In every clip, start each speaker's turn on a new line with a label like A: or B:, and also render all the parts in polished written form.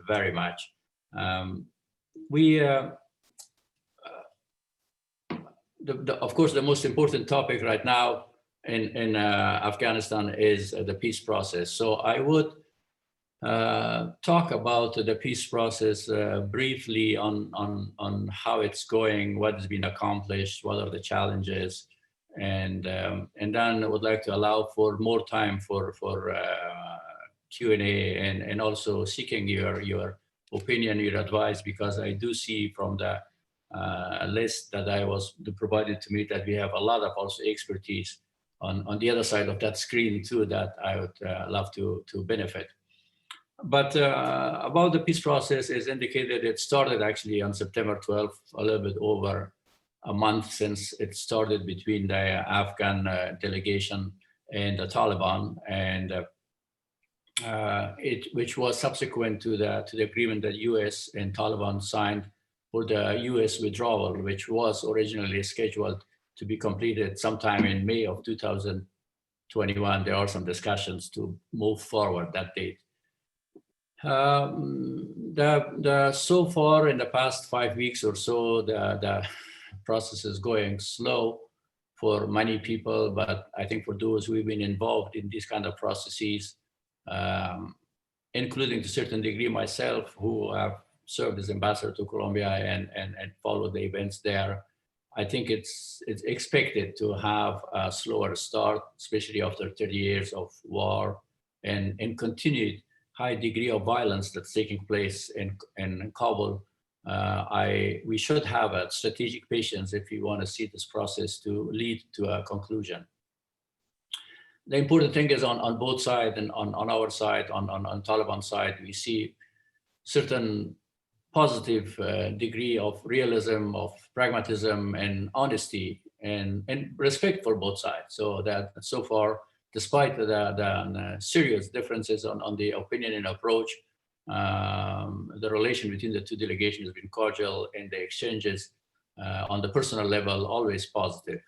A: very much. We, of course, the most important topic right now in Afghanistan is the peace process. So I would talk about the peace process briefly on how it's going, what has been accomplished, what are the challenges, and then I would like to allow for more time for Q&A and also seeking your opinion, your advice, because I do see from the list that I was provided to me that we have a lot of also expertise on the other side of that screen too that I would love to benefit. But about the peace process, is indicated, it started actually on September 12th, a little bit over a month since it started between the Afghan delegation and the Taliban, and which was subsequent to the agreement that U.S. and Taliban signed for the U.S. withdrawal, which was originally scheduled to be completed sometime in May of 2021. There are some discussions to move forward that date. So far in the past 5 weeks or so, the process is going slow for many people, but I think for those who've been involved in these kind of processes, including to a certain degree myself, who have served as ambassador to Colombia and followed the events there, I think it's expected to have a slower start, especially after 30 years of war and continued high degree of violence that's taking place in Kabul. We should have a strategic patience if we want to see this process to lead to a conclusion. The important thing is on both sides, and on our side, on Taliban side, we see certain positive degree of realism, of pragmatism and honesty and respect for both sides. So that so far, despite the serious differences on the opinion and approach, the relation between the two delegations has been cordial, and the exchanges on the personal level always positive.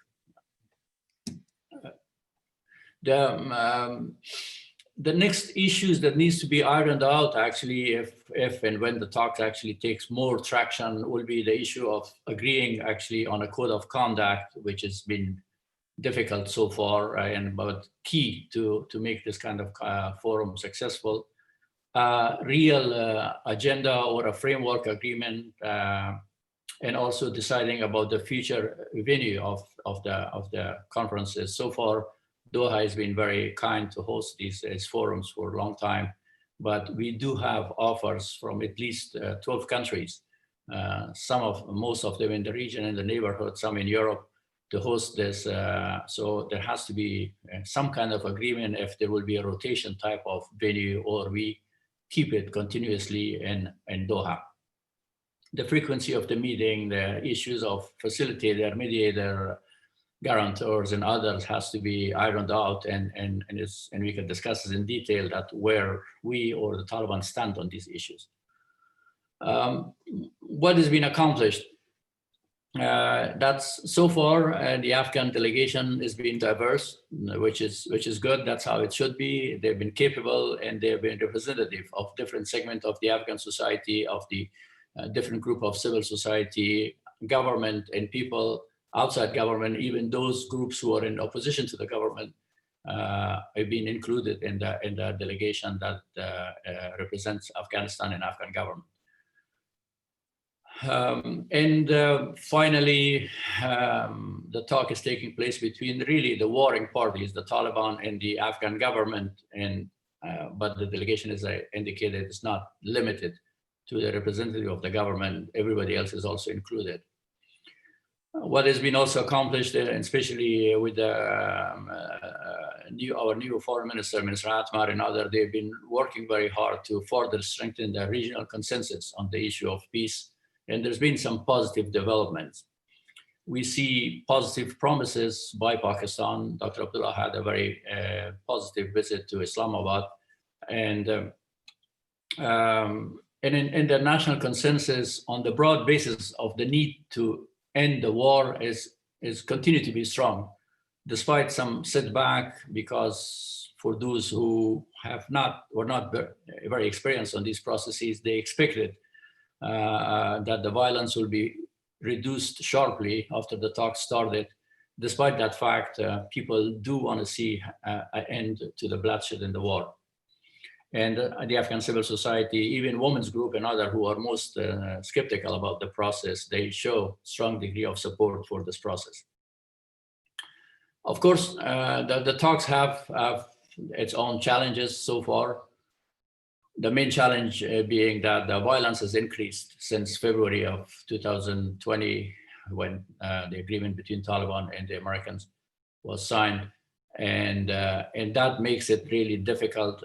A: The next issues that needs to be ironed out, actually, if and when the talk actually takes more traction, will be the issue of agreeing actually on a code of conduct, which has been difficult so far, but key to make this kind of forum successful. Real agenda or a framework agreement, and also deciding about the future venue of the conferences. So far, Doha has been very kind to host these forums for a long time, but we do have offers from at least 12 countries, most of them in the region, in the neighborhood, some in Europe, to host this. So there has to be some kind of agreement if there will be a rotation type of venue, or we keep it continuously in Doha. The frequency of the meeting, the issues of facilitator, mediator, guarantors and others has to be ironed out, and we can discuss this in detail, that where we or the Taliban stand on these issues. What has been accomplished? That's so far, the Afghan delegation has been diverse, which is good. That's how it should be. They've been capable, and they've been representative of different segments of the Afghan society, of the different group of civil society, government, and people outside government. Even those groups who are in opposition to the government have been included in the delegation that represents Afghanistan and Afghan government. Finally, the talk is taking place between really the warring parties, the Taliban and the Afghan government, but the delegation, as I indicated, is not limited to the representative of the government. Everybody else is also included. What has been also accomplished, especially with our new foreign minister, Minister Atmar, and others, they've been working very hard to further strengthen the regional consensus on the issue of peace. And there's been some positive developments. We see positive promises by Pakistan. Dr. Abdullah had a very positive visit to Islamabad. And in the national consensus on the broad basis of the need to end the war is continue to be strong. despite some setback, because for those who were not very experienced on these processes, they expected that the violence will be reduced sharply after the talks started. Despite that fact, people do want to see an end to the bloodshed in the war. And the Afghan civil society, even women's group and others who are most skeptical about the process, they show strong degree of support for this process. Of course, the talks have its own challenges so far. The main challenge being that the violence has increased since February of 2020, when the agreement between Taliban and the Americans was signed. And that makes it really difficult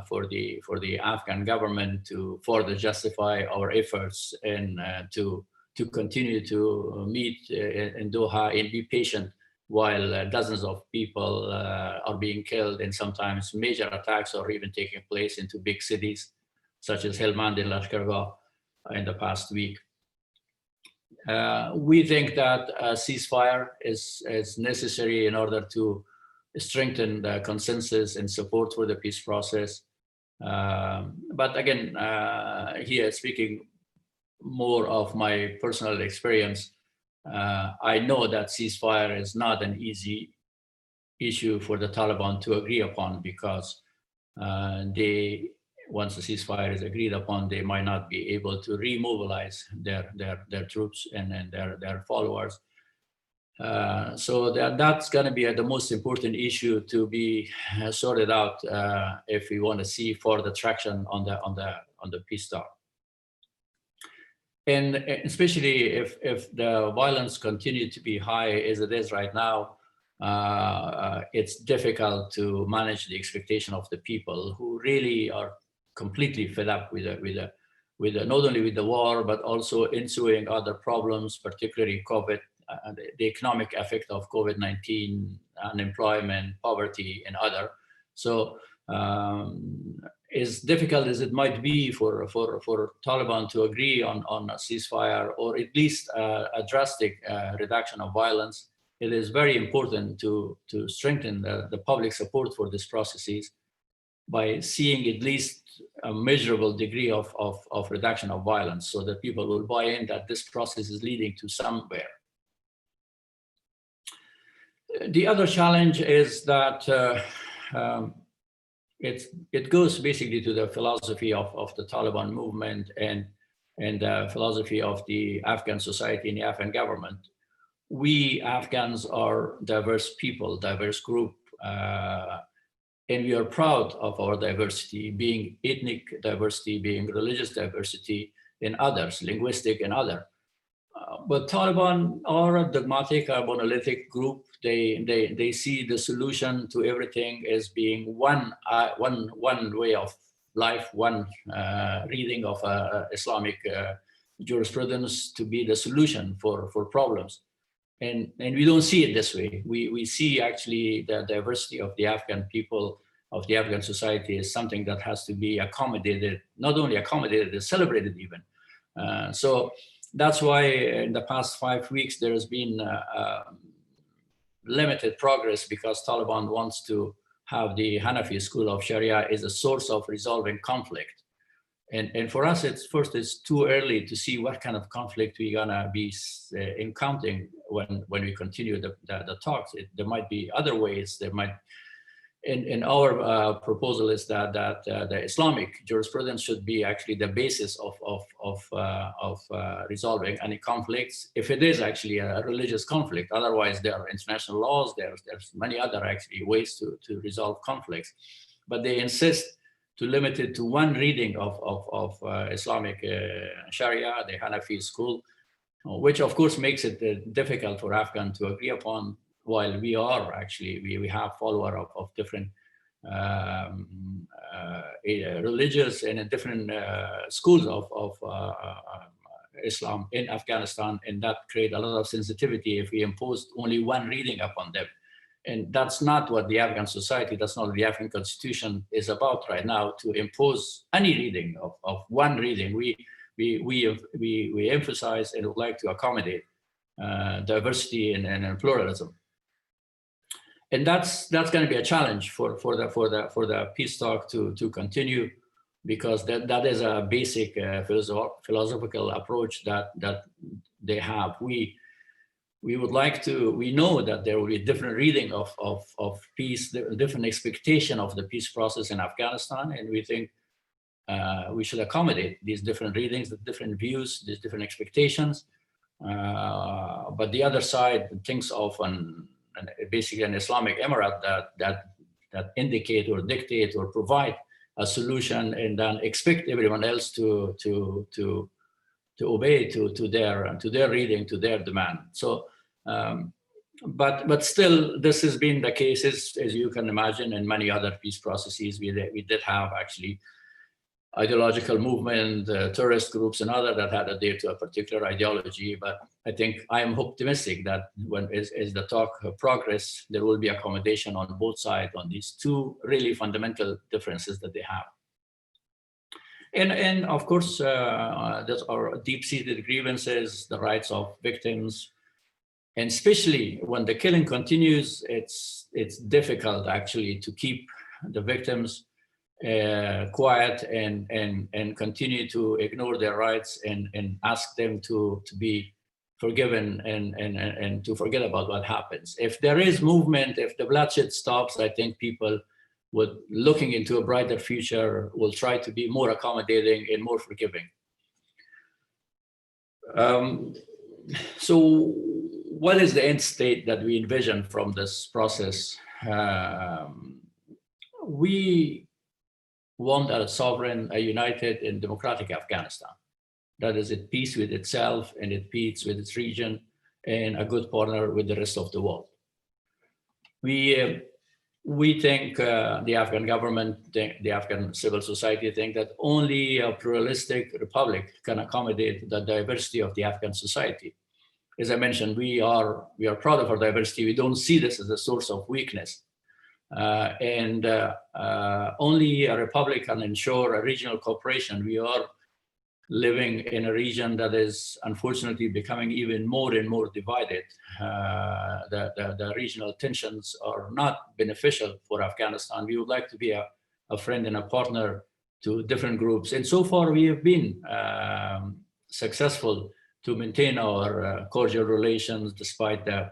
A: for the Afghan government to further justify our efforts and to continue to meet in Doha and be patient while dozens of people are being killed, and sometimes major attacks are even taking place into big cities such as Helmand and Lashkargah in the past week. We think that a ceasefire is necessary in order to strengthen the consensus and support for the peace process. But again, here speaking more of my personal experience, I know that ceasefire is not an easy issue for the Taliban to agree upon, because once the ceasefire is agreed upon, they might not be able to remobilize their troops and their followers. So that's going to be the most important issue to be sorted out if we want to see further traction on the peace talk. And especially if the violence continues to be high as it is right now, it's difficult to manage the expectation of the people who really are completely fed up with not only with the war, but also ensuing other problems, particularly COVID, the economic effect of COVID-19, unemployment, poverty, and other. So as difficult as it might be for Taliban to agree on a ceasefire, or at least a drastic reduction of violence, it is very important to strengthen the public support for these processes by seeing at least a measurable degree of reduction of violence, so that people will buy in that this process is leading to somewhere. The other challenge is that it goes basically to the philosophy of the Taliban movement and the philosophy of the Afghan society and the Afghan government. We Afghans are diverse people, diverse group, and we are proud of our diversity, being ethnic diversity, being religious diversity, and others, linguistic and other. But Taliban are a dogmatic, a monolithic group. They see the solution to everything as being one way of life, one reading of Islamic jurisprudence to be the solution for problems. And we don't see it this way. We see actually the diversity of the Afghan people, of the Afghan society, is something that has to be accommodated, not only accommodated, it's celebrated even. So that's why in the past 5 weeks, there has been limited progress, because Taliban wants to have the Hanafi school of Sharia as a source of resolving conflict. And for us, it's too early to see what kind of conflict we're gonna be encountering when we continue the talks. There might be other ways. There might, and our proposal is that the Islamic jurisprudence should be actually the basis of resolving any conflicts, if it is actually a religious conflict. Otherwise, there are international laws. There's many other actually ways to resolve conflicts, but they insist to limit it to one reading of Islamic Sharia, the Hanafi school, which of course makes it difficult for Afghan to agree upon, while we are actually, we have followers of different religious and different schools of Islam in Afghanistan, and that create a lot of sensitivity if we impose only one reading upon them. And that's not what the Afghan society, that's not what the Afghan constitution is about right now, to impose any reading of one reading. We emphasize and would like to accommodate diversity and pluralism. And that's going to be a challenge for the peace talk to continue, because that is a basic philosophical approach that they have. We would like to, we know that there will be a different reading of peace, different expectation of the peace process in Afghanistan, and we think we should accommodate these different readings, the different views, these different expectations. But the other side thinks of basically an Islamic emirate that indicate or dictate or provide a solution, and then expect everyone else to obey to their reading, to their demand. So, but still, this has been the case, as you can imagine, in many other peace processes. We did have actually ideological movement, terrorist groups, and other that had adhered to a particular ideology. But I think I am optimistic that as the talk progress, there will be accommodation on both sides on these two really fundamental differences that they have. And of course, there's our deep-seated grievances, the rights of victims, and especially when the killing continues, it's difficult actually to keep the victims quiet and continue to ignore their rights and ask them to be forgiven and to forget about what happens. If there is movement, if the bloodshed stops, I think people would, looking into a brighter future, will try to be more accommodating and more forgiving. So what is the end state that we envision from this process? We want a sovereign, a united and democratic Afghanistan that is at peace with itself and at peace with its region, and a good partner with the rest of the world. We think the Afghan government, the Afghan civil society think that only a pluralistic republic can accommodate the diversity of the Afghan society. As I mentioned, we are proud of our diversity. We don't see this as a source of weakness. Only a republic can ensure a regional cooperation. We are living in a region that is unfortunately becoming even more and more divided. The regional tensions are not beneficial for Afghanistan. We would like to be a friend and a partner to different groups. And so far we have been successful to maintain our cordial relations despite the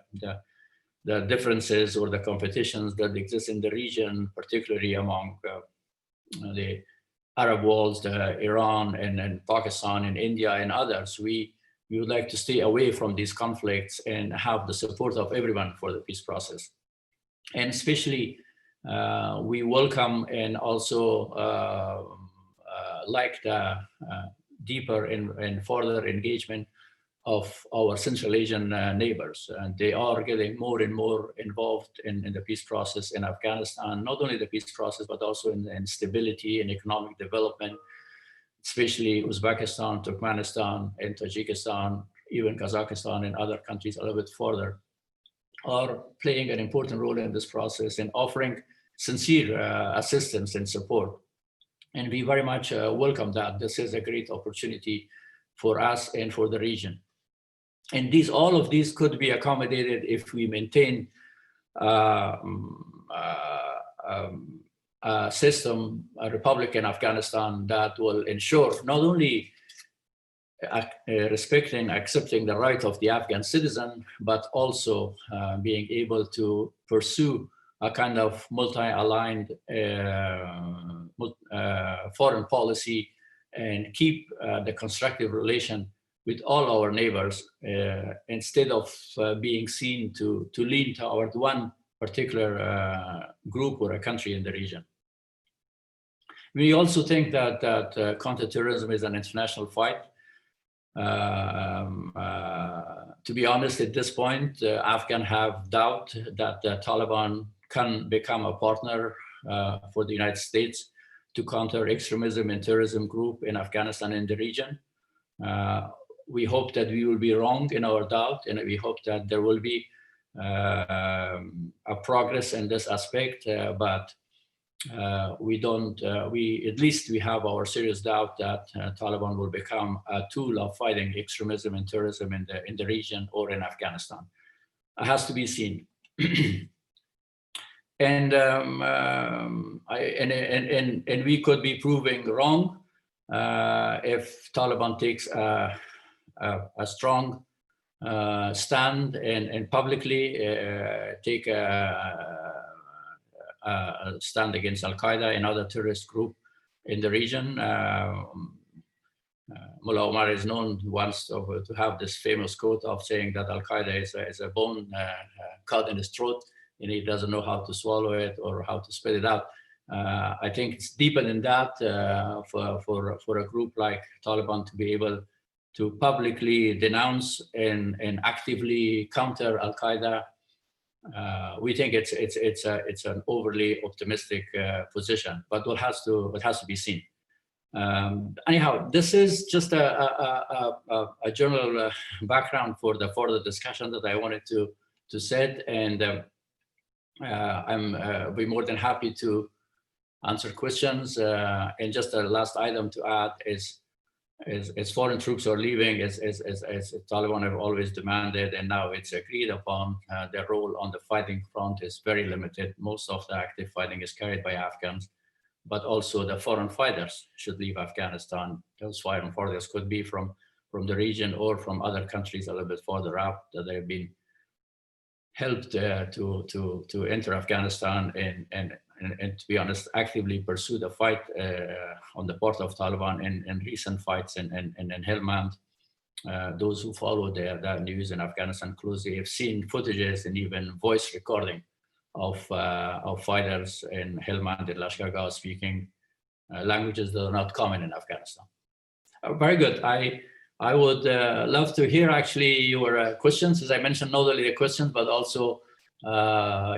A: differences or the competitions that exist in the region, particularly among the Arab world, Iran and Pakistan and India and others. We would like to stay away from these conflicts and have the support of everyone for the peace process. And especially we welcome and also like the deeper and further engagement of our Central Asian neighbors. And they are getting more and more involved in the peace process in Afghanistan, not only the peace process, but also in stability and economic development, especially Uzbekistan, Turkmenistan, and Tajikistan, even Kazakhstan and other countries a little bit further, are playing an important role in this process and offering sincere assistance and support. And we very much welcome that. This is a great opportunity for us and for the region. And all of these could be accommodated if we maintain a system, a republic in Afghanistan that will ensure not only respecting, accepting the right of the Afghan citizen, but also being able to pursue a kind of multi-aligned foreign policy and keep the constructive relation with all our neighbors, instead of being seen to lean toward one particular group or a country in the region. We also think that counterterrorism is an international fight. To be honest, at this point, Afghans have doubt that the Taliban can become a partner for the United States to counter extremism and terrorism group in Afghanistan and the region. We hope that we will be wrong in our doubt, and we hope that there will be a progress in this aspect, but we don't, at least we have our serious doubt that Taliban will become a tool of fighting extremism and terrorism in the region or in Afghanistan. It has to be seen. And we could be proving wrong if Taliban takes a strong stand and publicly take a stand against Al-Qaeda and other terrorist group in the region. Mullah Omar is known once to have this famous quote of saying that Al-Qaeda is a bone cut in his throat, and he doesn't know how to swallow it or how to spit it out. I think it's deeper than that for a group like Taliban to be able to publicly denounce and actively counter Al-Qaeda. We think it's an overly optimistic position, but it has to be seen. Anyhow, this is just a general background for the further discussion that I wanted to set, and I'm be more than happy to answer questions. And just a last item to add is foreign troops are leaving, as Taliban have always demanded, and now it's agreed upon. Their role on the fighting front is very limited. Most of the active fighting is carried by Afghans, but also the foreign fighters should leave Afghanistan. Those foreign fighters could be from the region or from other countries a little bit further up that they've been helped to enter Afghanistan and to be honest, actively pursue the fight on the part of Taliban in recent fights in Helmand. Those who follow the news in Afghanistan closely have seen footages and even voice recording of fighters in Helmand and Lashkar speaking languages that are not common in Afghanistan. Very good. I would love to hear actually your questions. As I mentioned, not only the questions, but also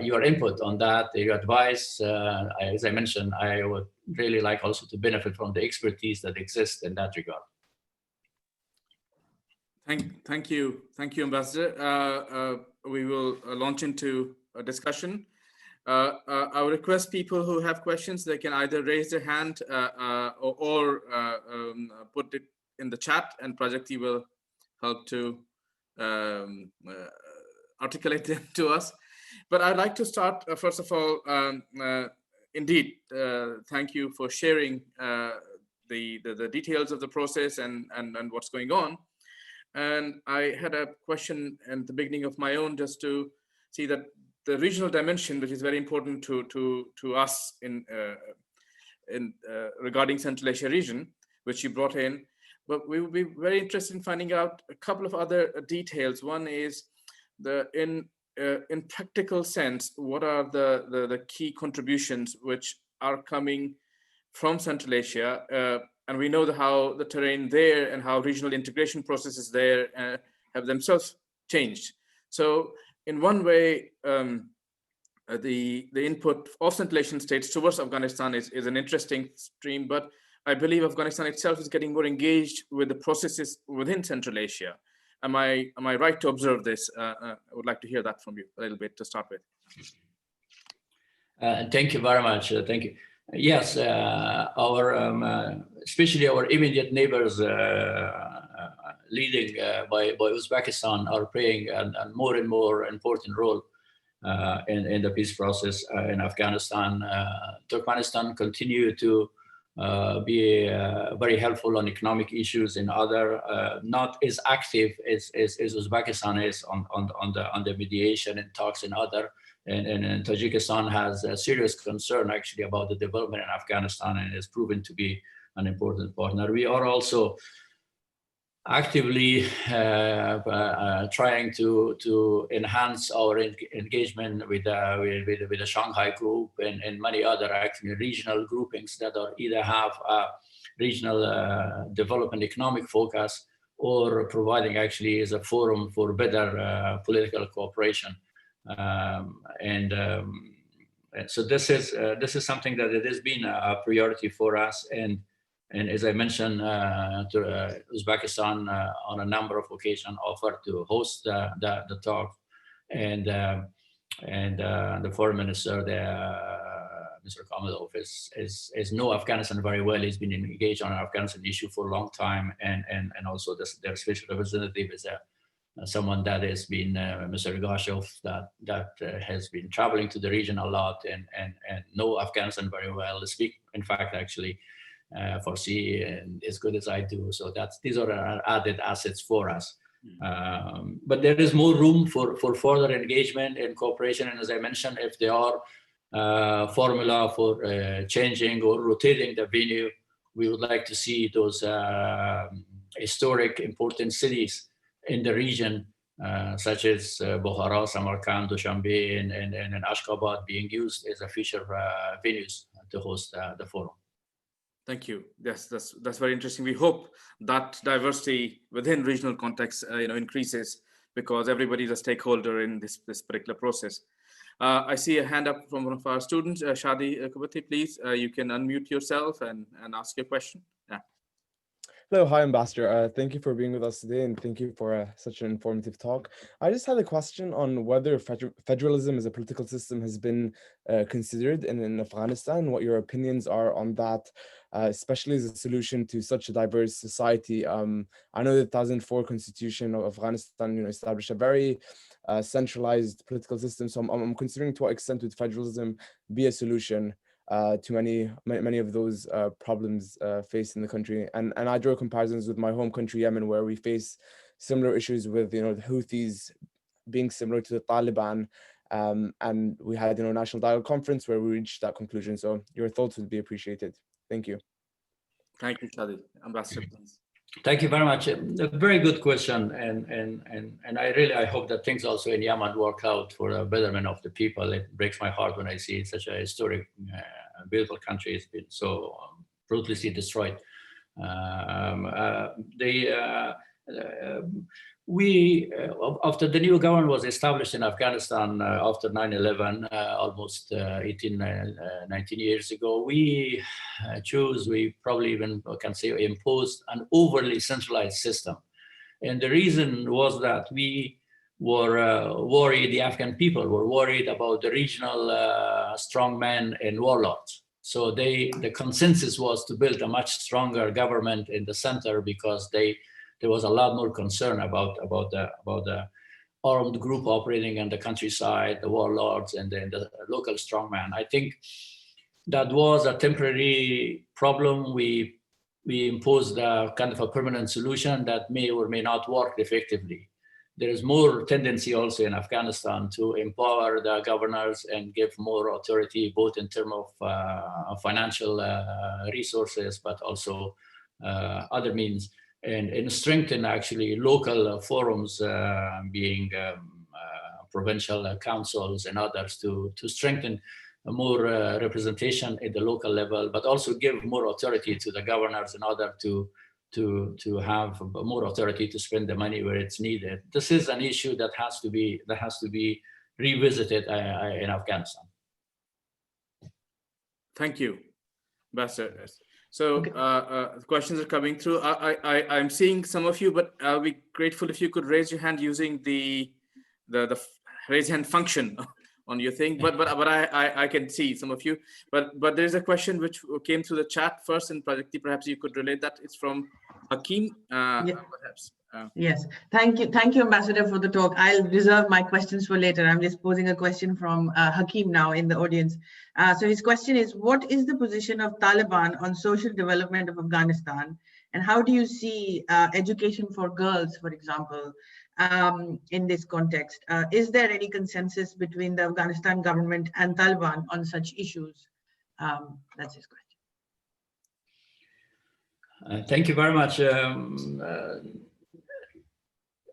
A: your input on that, your advice. As I mentioned, I would really like also to benefit from the expertise that exists in that regard.
B: Thank you, Ambassador. We will launch into a discussion. I would request people who have questions, they can either raise their hand or put it in the chat, and Prajakti will help to articulate them to us. But I'd like to start, first of all, indeed, thank you for sharing the details of the process and what's going on. And I had a question at the beginning of my own, just to see that the regional dimension, which is very important to us in regarding Central Asia region, which you brought in. But we would be very interested in finding out a couple of other details. One is in practical sense, what are the key contributions which are coming from Central Asia? And we know how the terrain there and how regional integration processes there have themselves changed. So in one way, the input of Central Asian states towards Afghanistan is an interesting stream, but I believe Afghanistan itself is getting more engaged with the processes within Central Asia. Am I right to observe this? I would like to hear that from you a little bit to start with.
A: Thank you very much. Thank you. Yes, our especially our immediate neighbors, leading by Uzbekistan, are playing a more and more important role in the peace process in Afghanistan. Turkmenistan continue to be very helpful on economic issues and other, not as active as Uzbekistan is on the mediation and talks and other. And Tajikistan has a serious concern actually about the development in Afghanistan and has proven to be an important partner. We are also actively trying to enhance our engagement with the Shanghai Group and many other actually regional groupings that are either have a regional development economic focus or providing actually as a forum for better political cooperation. So this is something that it has been a priority for us, and as I mentioned, Uzbekistan on a number of occasions offered to host the talk, and the foreign minister there, Mr. Kamalov, is know Afghanistan very well. He's been engaged on an Afghanistan issue for a long time, and also their special representative is someone that has been Mr. Gashov, that has been traveling to the region a lot and know Afghanistan very well. Speak, in fact, actually, Farsi and as good as I do. So these are our added assets for us. But there is more room for further engagement and cooperation. And as I mentioned, if there are formula for changing or rotating the venue, we would like to see those historic important cities in the region, such as Bukhara, Samarkand, Dushanbe, and Ashgabat being used as a future venues to host the forum.
B: Thank you. Yes, that's very interesting. We hope that diversity within regional context, increases, because everybody is a stakeholder in this particular process. I see a hand up from one of our students, Shadi Kubati. Please, you can unmute yourself and ask your question. Yeah.
C: Hello, hi, Ambassador. Thank you for being with us today, and thank you for such an informative talk. I just had a question on whether federalism as a political system has been considered in Afghanistan, what your opinions are on that, especially as a solution to such a diverse society. I know the 2004 Constitution of Afghanistan established a very centralized political system, so I'm considering to what extent would federalism be a solution to many of those problems faced in the country, and I draw comparisons with my home country Yemen, where we face similar issues with the Houthis being similar to the Taliban, and we had National Dialogue Conference where we reached that conclusion. So your thoughts would be appreciated. Thank you.
B: Thank you, Shadi. Ambassador, please.
A: Thank you very much. A very good question, and I hope that things also in Yemen work out for the betterment of the people. It breaks my heart when I see such a historic, beautiful country has been so ruthlessly destroyed. We after the new government was established in Afghanistan after 9/11, almost 18, 19 years ago, we probably even can say imposed an overly centralized system. And the reason was that we were worried, the Afghan people were worried about the regional strongmen and warlords. So the consensus was to build a much stronger government in the center, because there was a lot more concern about the armed group operating in the countryside, the warlords, and then the local strongman. I think that was a temporary problem. We imposed a kind of a permanent solution that may or may not work effectively. There is more tendency also in Afghanistan to empower the governors and give more authority, both in terms of financial resources, but also other means, and strengthen actually local forums, being provincial councils and others, to strengthen more representation at the local level, but also give more authority to the governors in order to have more authority to spend the money where it's needed. This is an issue that has to be revisited in Afghanistan.
B: Thank you, Ambassador. So questions are coming through. I'm seeing some of you, but I'll be grateful if you could raise your hand using the raise hand function on your thing. But I can see some of you. But there's a question which came through the chat first, and Prajakti, perhaps you could relate that. It's from Hakeem, perhaps.
D: Yes, thank you, Ambassador, for the talk. I'll reserve my questions for later. I'm just posing a question from Hakeem now in the audience. So his question is, what is the position of Taliban on social development of Afghanistan? And how do you see education for girls, for example, in this context? Is there any consensus between the Afghanistan government and Taliban on such issues? That's his question.
A: Thank you very much.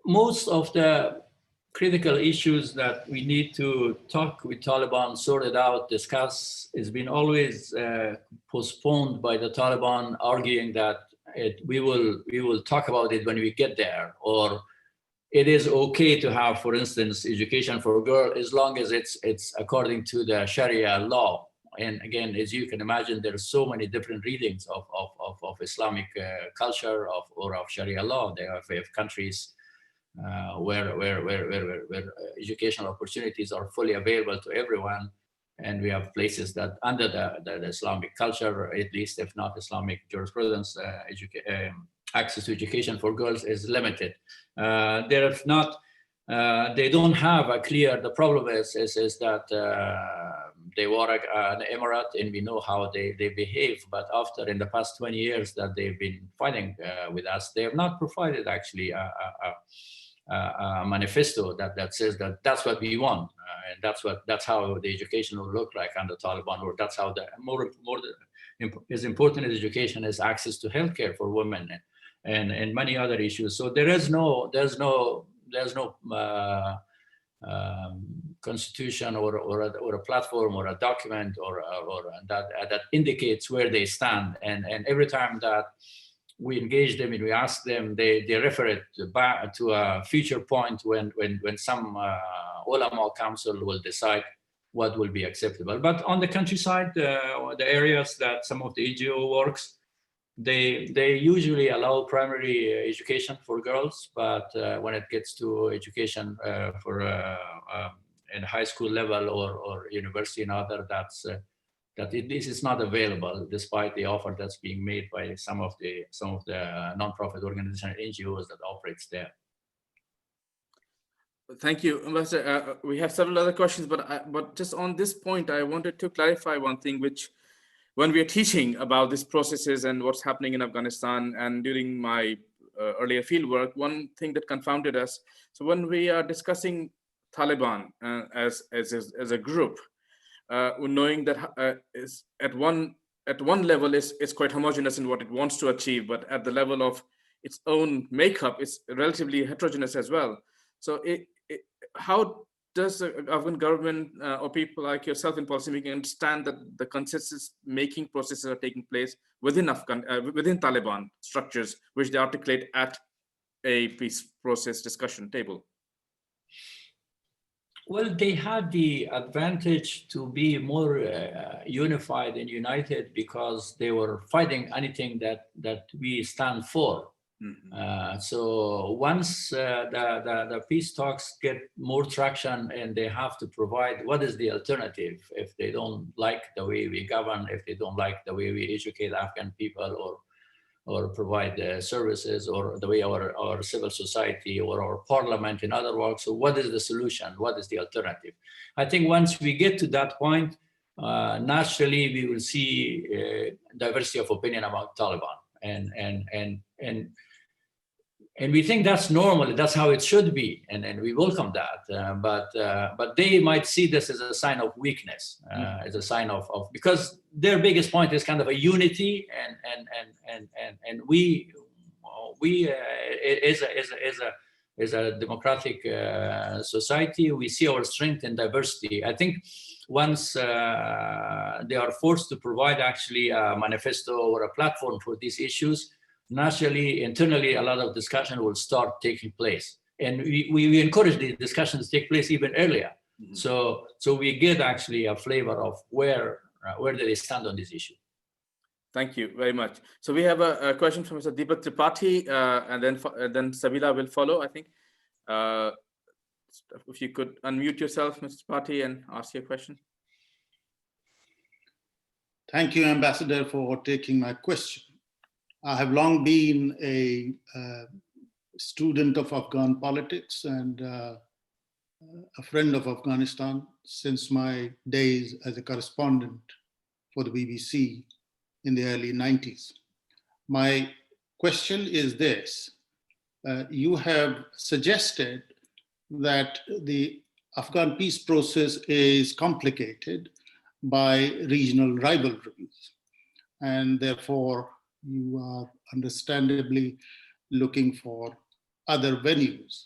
A: Most of the critical issues that we need to talk with Taliban, sort it out, discuss, has been always postponed by the Taliban, arguing that we will talk about it when we get there, or it is okay to have, for instance, education for a girl as long as it's according to the Sharia law. And again, as you can imagine, there are so many different readings of Islamic culture or of Sharia law. There are countries where educational opportunities are fully available to everyone, and we have places that under the Islamic culture, at least if not Islamic jurisprudence, access to education for girls is limited. They don't have a clear, the problem is that they were an emirate and we know how they behave, but after in the past 20 years that they've been fighting with us, they have not provided actually a manifesto that says that that's what we want, and that's how the education will look like under Taliban, or that's how the more as important as education is access to healthcare for women and many other issues. So there's no constitution or a platform or a document or that indicates where they stand. And every time that we engage them and we ask them, they refer it back to a future point when some ulama council will decide what will be acceptable. But on the countryside, the areas that some of the NGO works, they usually allow primary education for girls, but when it gets to education for in high school level or university and other, this is not available, despite the offer that's being made by some of the non-profit organizations, NGOs that operates there.
B: Thank you, Ambassador. We have several other questions, but just on this point, I wanted to clarify one thing, which when we are teaching about these processes and what's happening in Afghanistan, and during my earlier field work, one thing that confounded us. So when we are discussing Taliban as a group, knowing that is at one level is quite homogeneous in what it wants to achieve, but at the level of its own makeup, it's relatively heterogeneous as well. So how does the Afghan government or people like yourself in policymaking understand that the consensus-making processes are taking place within within Taliban structures, which they articulate at a peace process discussion table?
A: Well, they had the advantage to be more unified and united because they were fighting anything that we stand for. Mm-hmm. So once the peace talks get more traction and they have to provide what is the alternative if they don't like the way we govern, if they don't like the way we educate Afghan people or provide services, or the way our civil society or our parliament, in other words. So what is the solution? What is the alternative? I think once we get to that point, naturally we will see diversity of opinion among Taliban. And we think that's normal, that's how it should be, and we welcome that. But they might see this as a sign of weakness, as a sign of because their biggest point is kind of a unity, and we as a democratic society, we see our strength in diversity. I think once they are forced to provide actually a manifesto or a platform for these issues, naturally, internally, a lot of discussion will start taking place. And we encourage the discussions to take place even earlier. Mm-hmm. So we get actually a flavor of where do they stand on this issue.
B: Thank you very much. So we have a question from Mr. Deepak Tripathi, and then Sabila will follow, I think. If you could unmute yourself, Mr. Tripathi, and ask your question.
E: Thank you, Ambassador, for taking my question. I have long been a student of Afghan politics and a friend of Afghanistan since my days as a correspondent for the BBC in the early 90s. My question is this. You have suggested that the Afghan peace process is complicated by regional rivalries, and therefore you are understandably looking for other venues.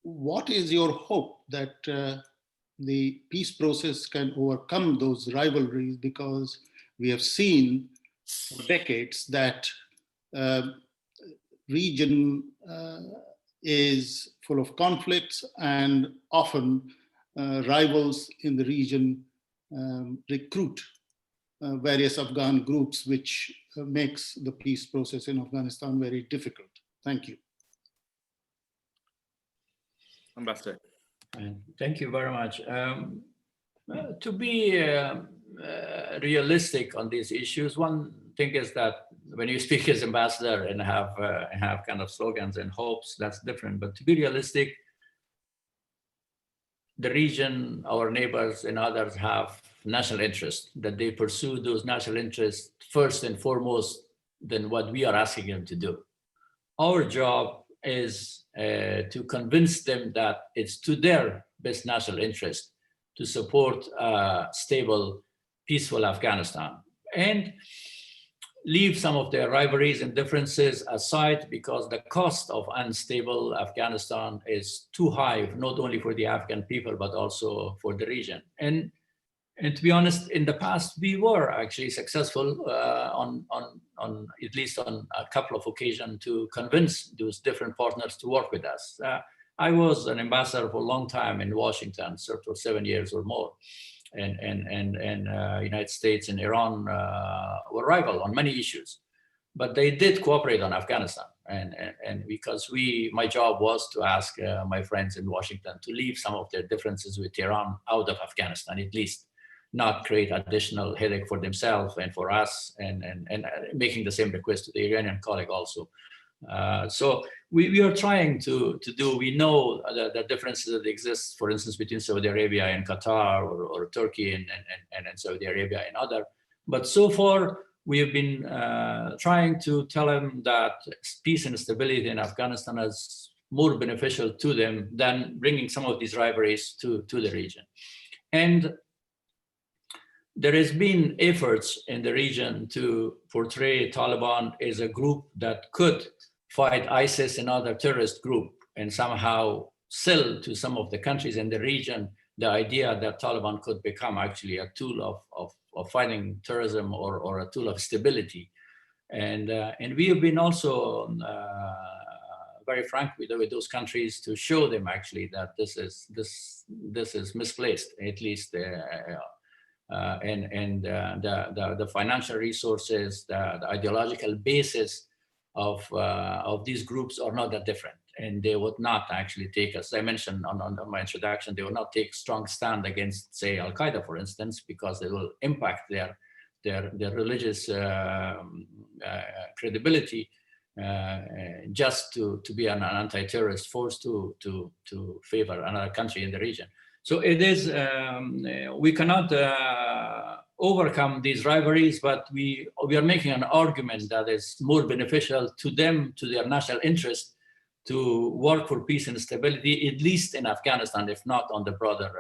E: What is your hope that the peace process can overcome those rivalries? Because we have seen for decades that region is full of conflicts, and often rivals in the region recruit various Afghan groups, which makes the peace process in Afghanistan very difficult. Thank you.
B: Ambassador.
A: Thank you very much. To be realistic on these issues, one thing is that when you speak as ambassador and have kind of slogans and hopes, that's different. But to be realistic, the region, our neighbors and others have national interest, that they pursue those national interests first and foremost than what we are asking them to do. Our job is to convince them that it's to their best national interest to support a stable, peaceful Afghanistan, and leave some of their rivalries and differences aside, because the cost of unstable Afghanistan is too high, not only for the Afghan people, but also for the region. And to be honest, in the past, we were actually successful on at least on a couple of occasions to convince those different partners to work with us. I was an ambassador for a long time in Washington, served for 7 years or more. And United States and Iran were rival on many issues, but they did cooperate on Afghanistan. And because my job was to ask my friends in Washington to leave some of their differences with Iran out of Afghanistan, at least not create additional headache for themselves and for us, and making the same request to the Iranian colleague also. So we are trying to do, we know the differences that exist, for instance, between Saudi Arabia and Qatar, or Turkey and Saudi Arabia and other. But so far, we have been trying to tell them that peace and stability in Afghanistan is more beneficial to them than bringing some of these rivalries to the region. And there has been efforts in the region to portray Taliban as a group that could fight ISIS and other terrorist group, and somehow sell to some of the countries in the region the idea that Taliban could become actually a tool of fighting terrorism, or a tool of stability. And we have been also very frank with those countries to show them actually that this is misplaced, at least. The financial resources, the ideological basis of these groups are not that different, and they would not actually take, as I mentioned on my introduction, they will not take strong stand against, say, Al Qaeda, for instance, because it will impact their religious credibility, just to be an anti-terrorist force to favor another country in the region. So it is, we cannot overcome these rivalries, but we are making an argument that is more beneficial to them, to their national interest, to work for peace and stability, at least in Afghanistan, if not on the broader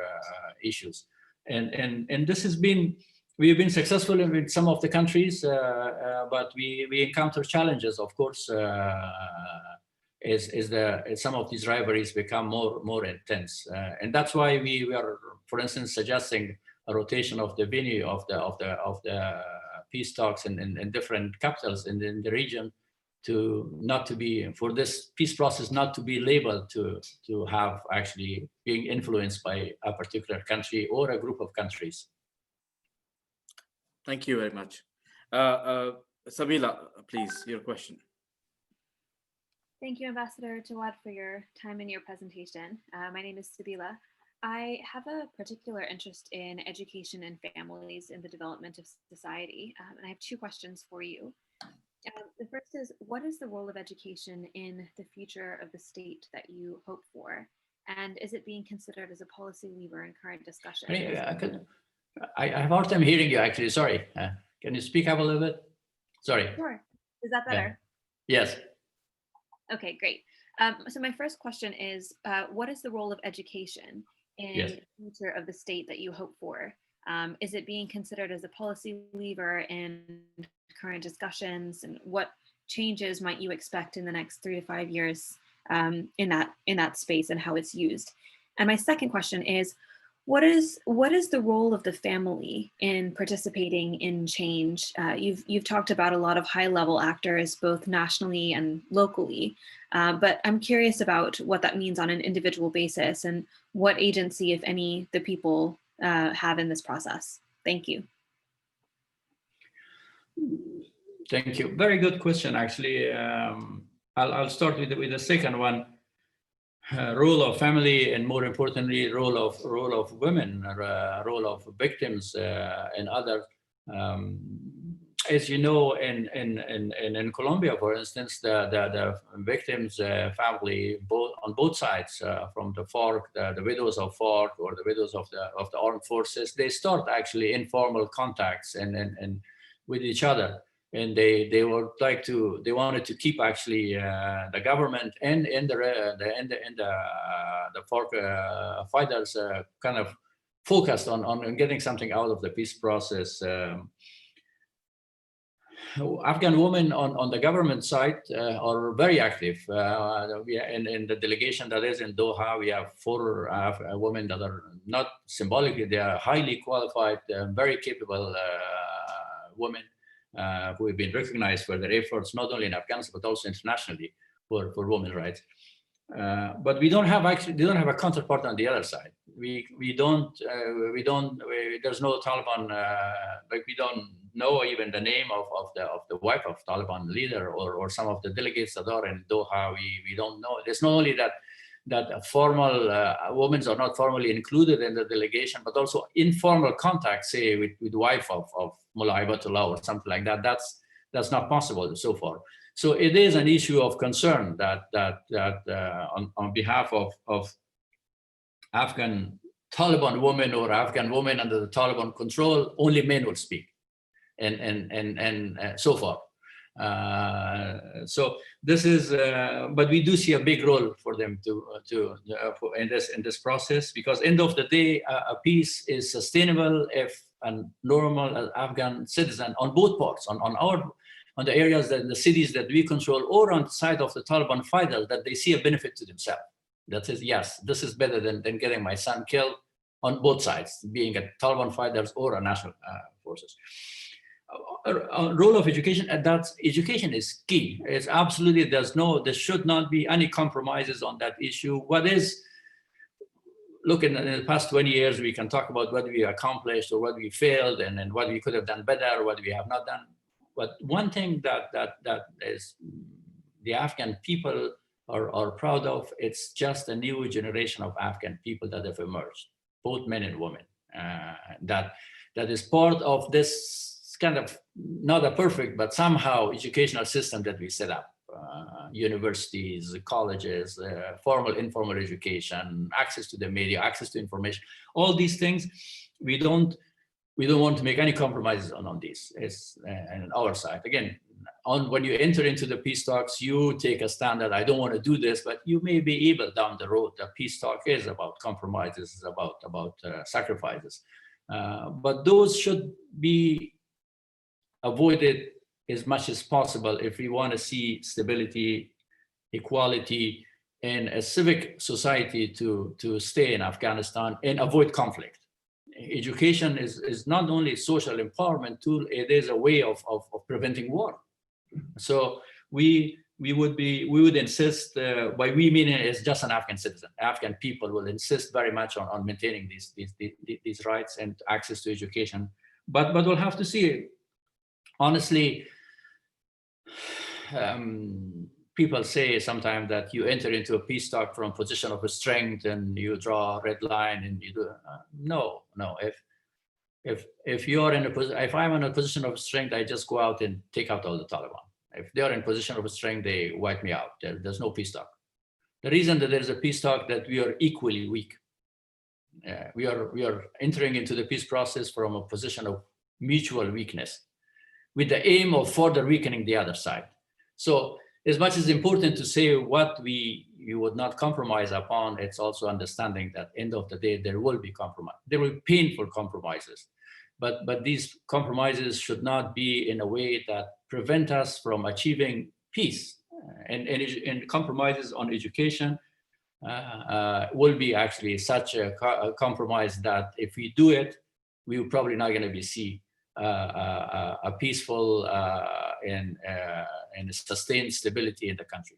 A: issues. And this has been, we have been successful in some of the countries, but we encounter challenges, of course, as some of these rivalries become more intense, and that's why we are, for instance, suggesting a rotation of the venue of the peace talks in different capitals in the region, for this peace process not to be labeled to have actually being influenced by a particular country or a group of countries.
B: Thank you very much. Sabila, please, your question.
F: Thank you, Ambassador Jawad, for your time and your presentation. My name is Sabila. I have a particular interest in education and families in the development of society, and I have two questions for you. The first is, what is the role of education in the future of the state that you hope for? And is it being considered as a policy lever in current discussions?
A: I have a hard time hearing you, actually, sorry. Can you speak up a little bit? Sorry.
F: Sure. Is that better?
A: Yes.
F: Okay, great. So my first question is, what is the role of education in the future of the state that you hope for? Is it being considered as a policy lever in current discussions, and what changes might you expect in the next 3 to 5 years in that space, and how it's used? And my second question is, what is the role of the family in participating in change? You've talked about a lot of high-level actors, both nationally and locally, but I'm curious about what that means on an individual basis, and what agency, if any, the people have in this process. Thank you.
A: Thank you. Very good question, actually. I'll start with the second one. Role of family, and more importantly, role of women, role of victims and others. as you know, in Colombia, for instance, the victims' family, on both sides, from the FARC, the widows of FARC or the widows of the armed forces, they start actually informal contacts and with each other, and they wanted to keep actually the government and the FARC fighters kind of focused on getting something out of the peace process. Afghan women on the government side are very active. In the delegation that is in Doha, we have 4 women that are not symbolically, they are highly qualified, very capable women who have been recognized for their efforts, not only in Afghanistan, but also internationally for women's rights. But they don't have a counterpart on the other side. There's no Taliban, like we don't know even the name of the wife of Taliban leader or some of the delegates that are in Doha. We don't know. It's not only that formal women are not formally included in the delegation, but also informal contact, say with wife of Mullah Hibatullah or something like that. That's not possible so far. So it is an issue of concern that on behalf of Afghan Taliban women or Afghan women under the Taliban control, only men will speak, and so far. So this is, but we do see a big role for them in this process, because end of the day, a peace is sustainable if a normal Afghan citizen on both parts, on the areas that the cities that we control, or on the side of the Taliban fighters, that they see a benefit to themselves. That says, yes, this is better than getting my son killed on both sides, being a Taliban fighters or a national forces. Role of education, education is key. It's absolutely, there should not be any compromises on that issue. Look, in the past 20 years, we can talk about what we accomplished or what we failed and what we could have done better, or what we have not done. But one thing that is the Afghan people are proud of, it's just a new generation of Afghan people that have emerged, both men and women, that is part of this kind of, not a perfect, but somehow educational system that we set up. Universities, colleges, formal, informal education, access to the media, access to information, all these things, we don't want to make any compromises on these. It's on our side. Again, when you enter into the peace talks, you take a stand that I don't want to do this, but you may be able down the road. The peace talk is about compromises, is about sacrifices, but those should be avoided as much as possible if we want to see stability, equality, and a civic society to stay in Afghanistan and avoid conflict. Education is not only a social empowerment tool, it is a way of preventing war. So we would insist, by we meaning it's just an Afghan citizen. Afghan people will insist very much on maintaining these rights and access to education. But we'll have to see. Honestly, people say sometimes that you enter into a peace talk from a position of strength and you draw a red line and you do. No. If you're in if I'm in a position of strength, I just go out and take out all the Taliban. If they are in position of strength, they wipe me out. There's no peace talk. The reason that there's a peace talk, that we are equally weak. We are entering into the peace process from a position of mutual weakness, with the aim of further weakening the other side. So as much as important to say what you would not compromise upon, it's also understanding that end of the day, there will be compromise. There will be painful compromises, but these compromises should not be in a way that prevent us from achieving peace. And compromises on education will be actually such a compromise that if we do it, we're probably not going to be see a peaceful and sustained stability in the country.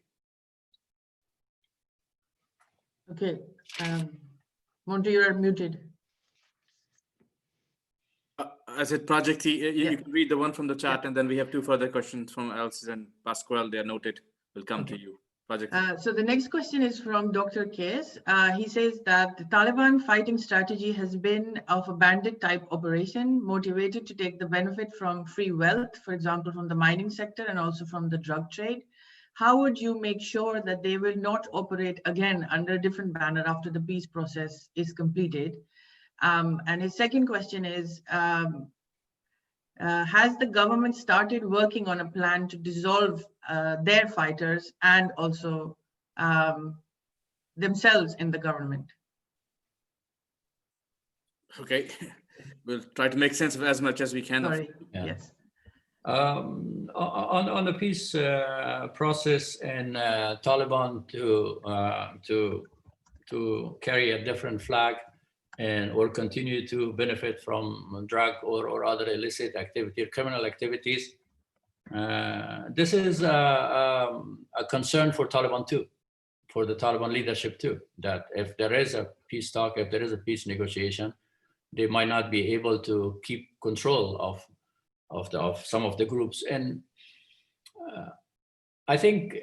D: Okay, Monty, you are muted.
B: I said Project, you can read the one from the chat, and then we have 2 further questions from Elsie and Pascual. They are noted. We'll come to you. project?
D: So the next question is from Dr. Case. He says that the Taliban fighting strategy has been of a bandit type operation, motivated to take the benefit from free wealth, for example, from the mining sector and also from the drug trade. How would you make sure that they will not operate again under a different banner after the peace process is completed? And his second question is, has the government started working on a plan to dissolve their fighters and also themselves in the government?
B: Okay, we'll try to make sense of as much as we can.
D: Sorry,
A: Yeah.
D: yes.
A: On the peace process and Taliban to carry a different flag and or continue to benefit from drug or other illicit activity or criminal activities. This is a concern for Taliban too, for the Taliban leadership too, that if there is a peace talk, if there is a peace negotiation, they might not be able to keep control of some of the groups. And I think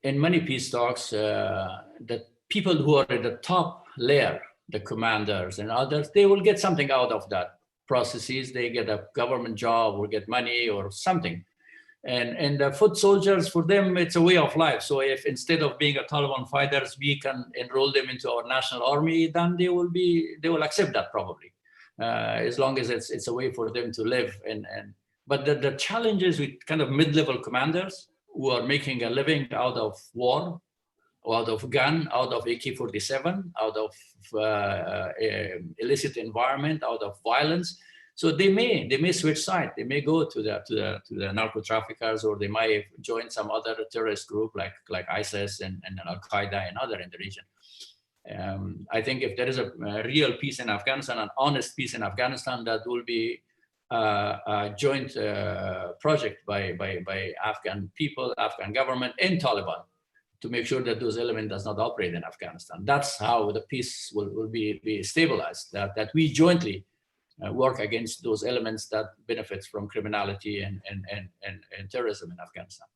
A: in many peace talks, the people who are at the top layer, the commanders and others, they will get something out of that processes. They get a government job or get money or something. And the foot soldiers, for them, it's a way of life. So if instead of being a Taliban fighters, we can enroll them into our national army, then they will accept that probably, as long as it's a way for them to live. But the challenge is with kind of mid-level commanders who are making a living out of war, out of gun, out of AK-47, out of illicit environment, out of violence. So they may switch side. They may go to the narco traffickers, or they might join some other terrorist group like ISIS and Al Qaeda and other in the region. I think if there is a real peace in Afghanistan, an honest peace in Afghanistan, that will be a joint project by Afghan people, Afghan government, and Taliban to make sure that those elements does not operate in Afghanistan. That's how the peace will be stabilized. That we jointly work against those elements that benefits from criminality and terrorism in Afghanistan.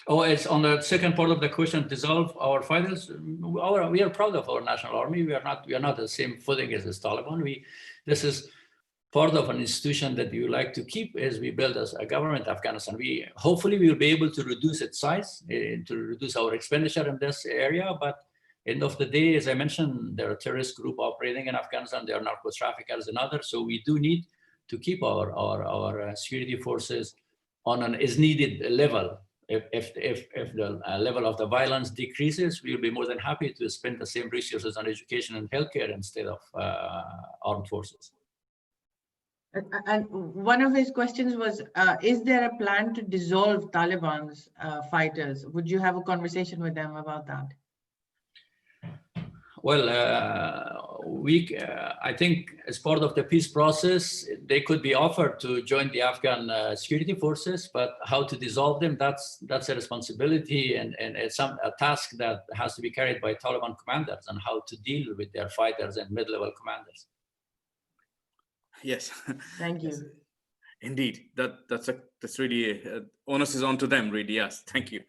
A: Oh, it's on the second part of the question, dissolve our fighters. We are proud of our national army. We are not the same footing as the Taliban. This is part of an institution that we would like to keep as we build as a government Afghanistan. Hopefully we will be able to reduce its size, to reduce our expenditure in this area. But end of the day, as I mentioned, there are terrorist group operating in Afghanistan. There are narco traffickers and others. So we do need to keep our security forces on an as needed level. If the level of the violence decreases, we'll be more than happy to spend the same resources on education and healthcare instead of armed forces.
D: And one of his questions was, is there a plan to dissolve Taliban's fighters? Would you have a conversation with them about that?
A: Well, I think as part of the peace process, they could be offered to join the Afghan security forces, but how to dissolve them, that's a responsibility and it's a task that has to be carried by Taliban commanders on how to deal with their fighters and mid-level commanders.
B: Yes.
D: Thank you.
B: Yes. Indeed, that's really onus is on to them, really. Yes, thank you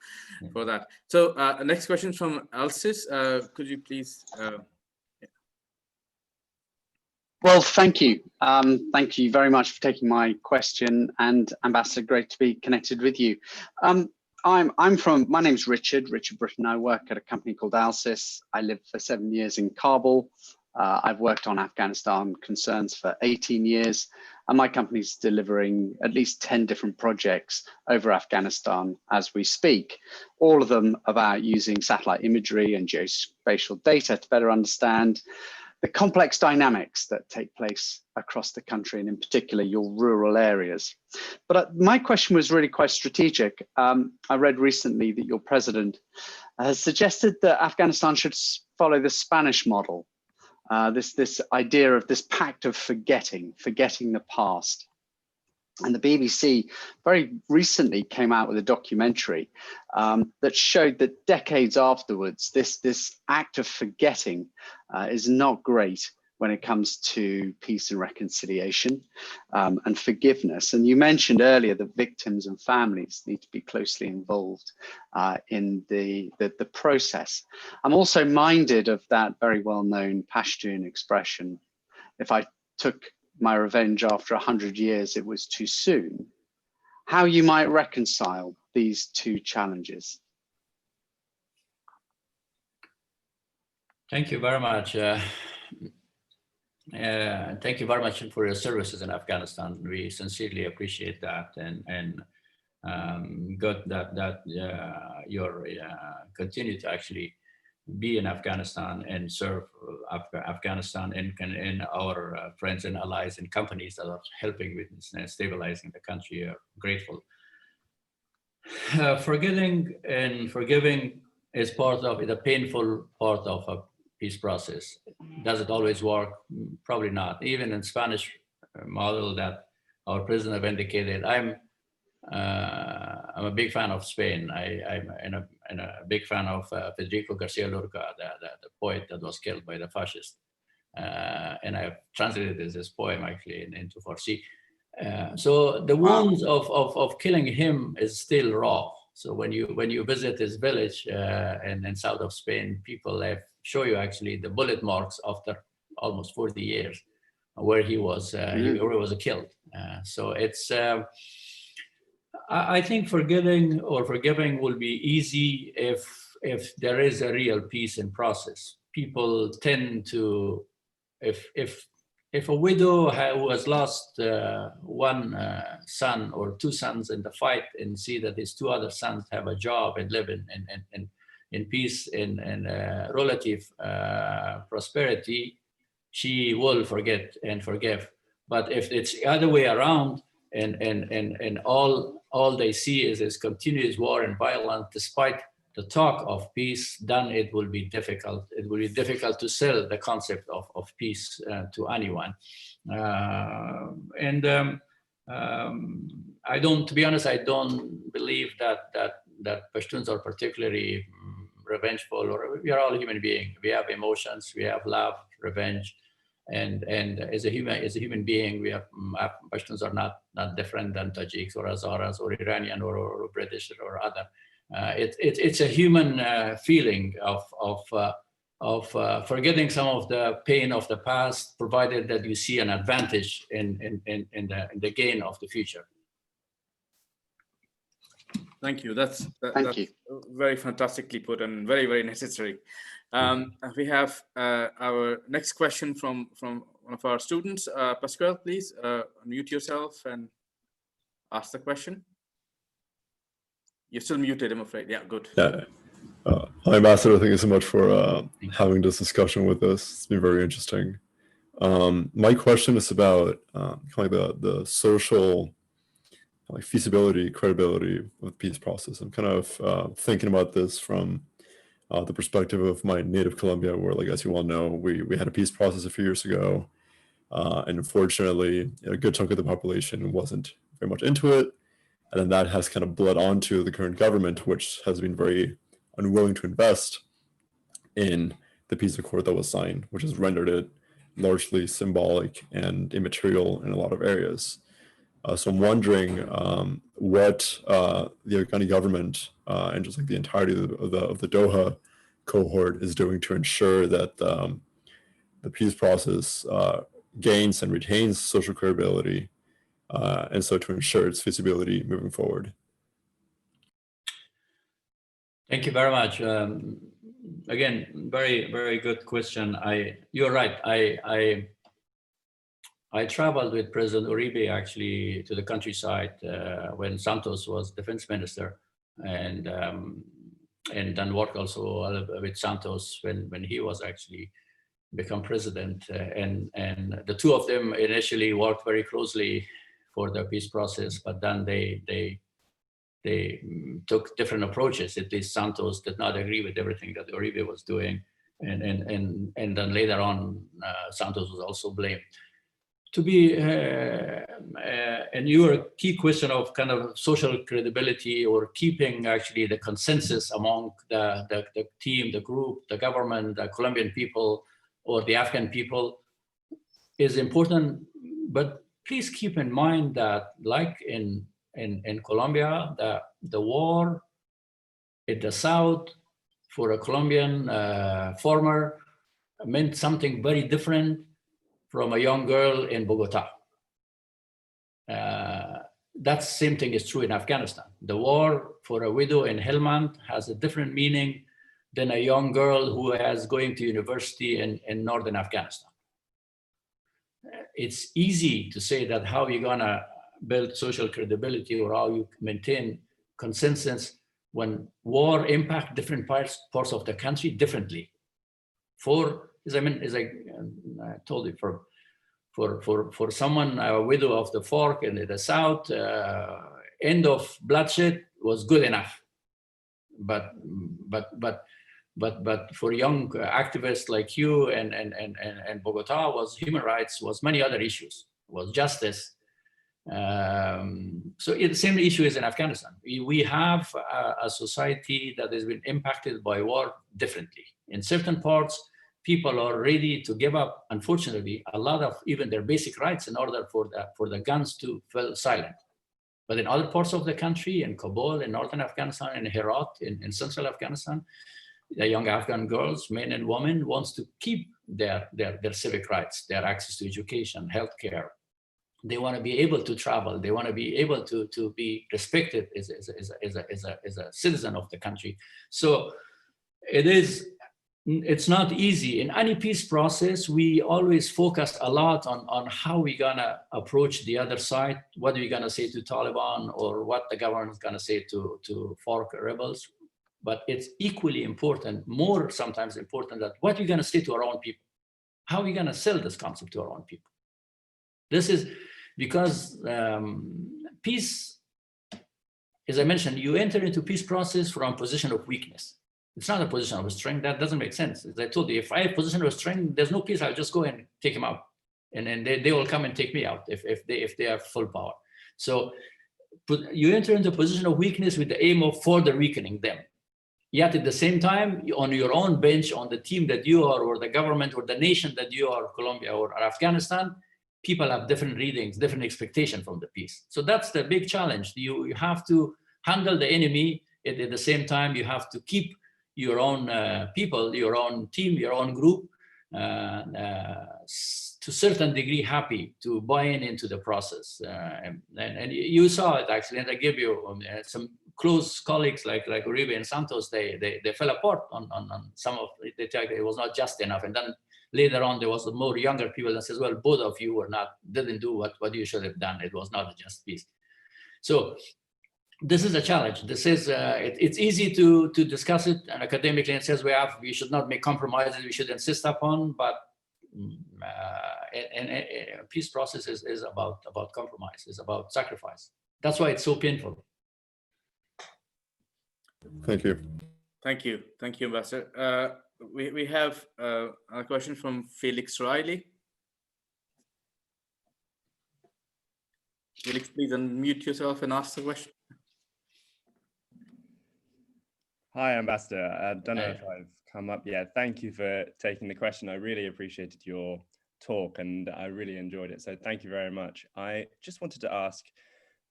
B: for that. So next question from Alcis. Could you please?
G: Well, thank you. Thank you very much for taking my question, and Ambassador, great to be connected with you. My name's Richard Britton. I work at a company called Alcis. I lived for 7 years in Kabul. I've worked on Afghanistan concerns for 18 years, and my company's delivering at least 10 different projects over Afghanistan as we speak, all of them about using satellite imagery and geospatial data to better understand the complex dynamics that take place across the country, and in particular your rural areas. But my question was really quite strategic. I read recently that your president has suggested that Afghanistan should follow the Spanish model. This idea of this pact of forgetting the past. And the BBC very recently came out with a documentary that showed that decades afterwards, this act of forgetting is not great when it comes to peace and reconciliation and forgiveness. And you mentioned earlier that victims and families need to be closely involved in the process. I'm also minded of that very well-known Pashtun expression, if I took my revenge after 100 years, it was too soon. How you might reconcile these two challenges?
A: Thank you very much. Thank you very much for your services in Afghanistan. We sincerely appreciate that, and good that you're continue to actually be in Afghanistan and serve Afghanistan and our friends and allies and companies that are helping with stabilizing the country. Are grateful. Forgetting and forgiving is part of the painful part of a peace process. Does it always work? Probably not. Even in Spanish model that our president have indicated, I'm a big fan of Spain. I'm a big fan of Federico Garcia Lorca, the poet that was killed by the fascists. And I've translated this poem actually into Farsi. So the wounds of killing him is still raw. So when you visit his village in south of Spain, people show you actually the bullet marks after almost 40 years where he was killed. So it's I think forgiving will be easy if there is a real peace in process. People tend to, if a widow who has lost one son or two sons in the fight and see that his two other sons have a job and live in peace and relative prosperity, she will forget and forgive. But if it's the other way around, and all they see is continuous war and violence, despite the talk of peace, then it will be difficult. It will be difficult to sell the concept of peace to anyone. I don't, to be honest, I don't believe that Pashtuns are particularly revengeful. Or we are all human beings. We have emotions. We have love, revenge. And as a human being, we have Pashtuns are not different than Tajiks or Hazaras or Iranian or British or other. It's a human feeling of forgetting some of the pain of the past, provided that you see an advantage in the gain of the future.
B: Thank you. That's
G: you.
B: Very fantastically put and very, very necessary. We have our next question from one of our students. Pascal, please unmute yourself and ask the question. You're still muted, I'm afraid. Yeah, good.
H: Yeah. Hi, Ambassador. Thank you so much for having this discussion with us. It's been very interesting. My question is about kind of the social feasibility, credibility of the peace process. I'm kind of thinking about this from the perspective of my native Colombia, where, like, as you all know, we had a peace process a few years ago. And unfortunately, a good chunk of the population wasn't very much into it. And then that has kind of bled onto the current government, which has been very unwilling to invest in the peace accord that was signed, which has rendered it largely symbolic and immaterial in a lot of areas. So I'm wondering what the Afghani government and just like the entirety of the Doha cohort is doing to ensure that the peace process gains and retains social credibility, and so to ensure its feasibility moving forward.
A: Thank you very much. Again, very, very good question. You're right. I traveled with President Uribe actually to the countryside when Santos was defense minister, and then worked also with Santos when he was actually become president. And the two of them initially worked very closely for the peace process, but then they took different approaches. At least Santos did not agree with everything that Uribe was doing, and then later on, Santos was also blamed. To be, and your key question of kind of social credibility or keeping actually the consensus among the team, the group, the government, the Colombian people, or the Afghan people, is important, but please keep in mind that, like in Colombia, the war in the south for a Colombian farmer meant something very different from a young girl in Bogota. That same thing is true in Afghanistan. The war for a widow in Helmand has a different meaning than a young girl who is going to university in northern Afghanistan. It's easy to say that how you're gonna build social credibility or how you maintain consensus when war impact different parts of the country differently. As I told you, for someone, a widow of the fork in the south, end of bloodshed was good enough. But for young activists like you and Bogota, was human rights, was many other issues, was justice. So the same issue is in Afghanistan. We have a society that has been impacted by war differently. In certain parts, people are ready to give up, unfortunately, a lot of even their basic rights in order for the guns to fall silent. But in other parts of the country, in Kabul, in northern Afghanistan, in Herat, in central Afghanistan, the young Afghan girls, men and women, wants to keep their civic rights, their access to education, healthcare. They want to be able to travel. They want to be able to be respected as a citizen of the country. So it's not easy. In any peace process, we always focus a lot on how we're gonna approach the other side, what are we gonna say to Taliban or what the government is gonna say to FARC rebels. But it's equally important, more sometimes important, that what we're gonna say to our own people. How are we gonna sell this concept to our own people? This is because peace, as I mentioned, you enter into peace process from a position of weakness. It's not a position of strength. That doesn't make sense. As I told you, if I have a position of strength, there's no peace. I'll just go and take them out, and they will come and take me out if they have full power. So you enter into a position of weakness with the aim of further weakening them. Yet at the same time, on your own bench, on the team that you are, or the government, or the nation that you are, Colombia or Afghanistan, people have different readings, different expectation from the peace. So that's the big challenge. You have to handle the enemy. At the same time, you have to keep your own people, your own team, your own group, to a certain degree happy to buy into the process. And you saw it actually, and I give you some close colleagues like Uribe and Santos, they fell apart on some of it. They thought it was not just enough. And then later on, there was more younger people that says, well, both of you didn't do what you should have done. It was not a just peace. So this is a challenge. This is it's easy to discuss it and academically, and says we should not make compromises, we should insist upon, but peace process is about compromise, is about sacrifice. That's why it's so painful.
H: Thank you.
B: Thank you, Ambassador. We have a question from Felix Riley. Felix, please unmute yourself and ask the question.
I: Hi, Ambassador. I don't know if I've come up yet. Thank you for taking the question. I really appreciated your talk and I really enjoyed it. So thank you very much. I just wanted to ask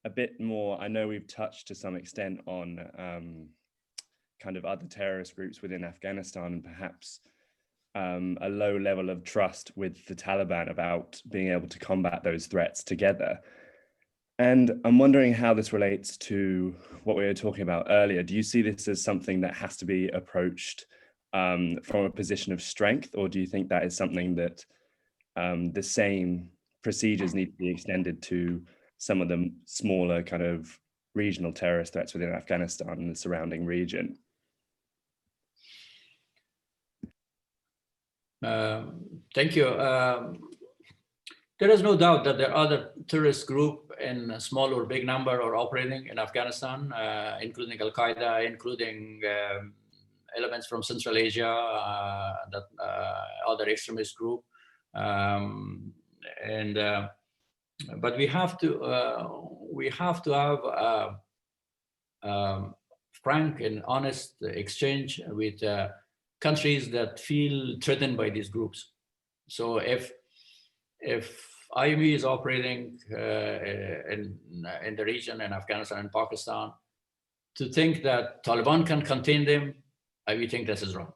I: a bit more. I know we've touched to some extent on kind of other terrorist groups within Afghanistan and perhaps a low level of trust with the Taliban about being able to combat those threats together. And I'm wondering how this relates to what we were talking about earlier. Do you see this as something that has to be approached from a position of strength, or do you think that is something that the same procedures need to be extended to some of the smaller kind of regional terrorist threats within Afghanistan and the surrounding region?
A: Thank you. There is no doubt that there are other terrorist groups in a small or big number are operating in Afghanistan, including Al-Qaeda, including elements from Central Asia, that other extremist group. But we have to have a frank and honest exchange with countries that feel threatened by these groups. So if IME is operating in the region, in Afghanistan and Pakistan, to think that Taliban can contain them, we think this is wrong.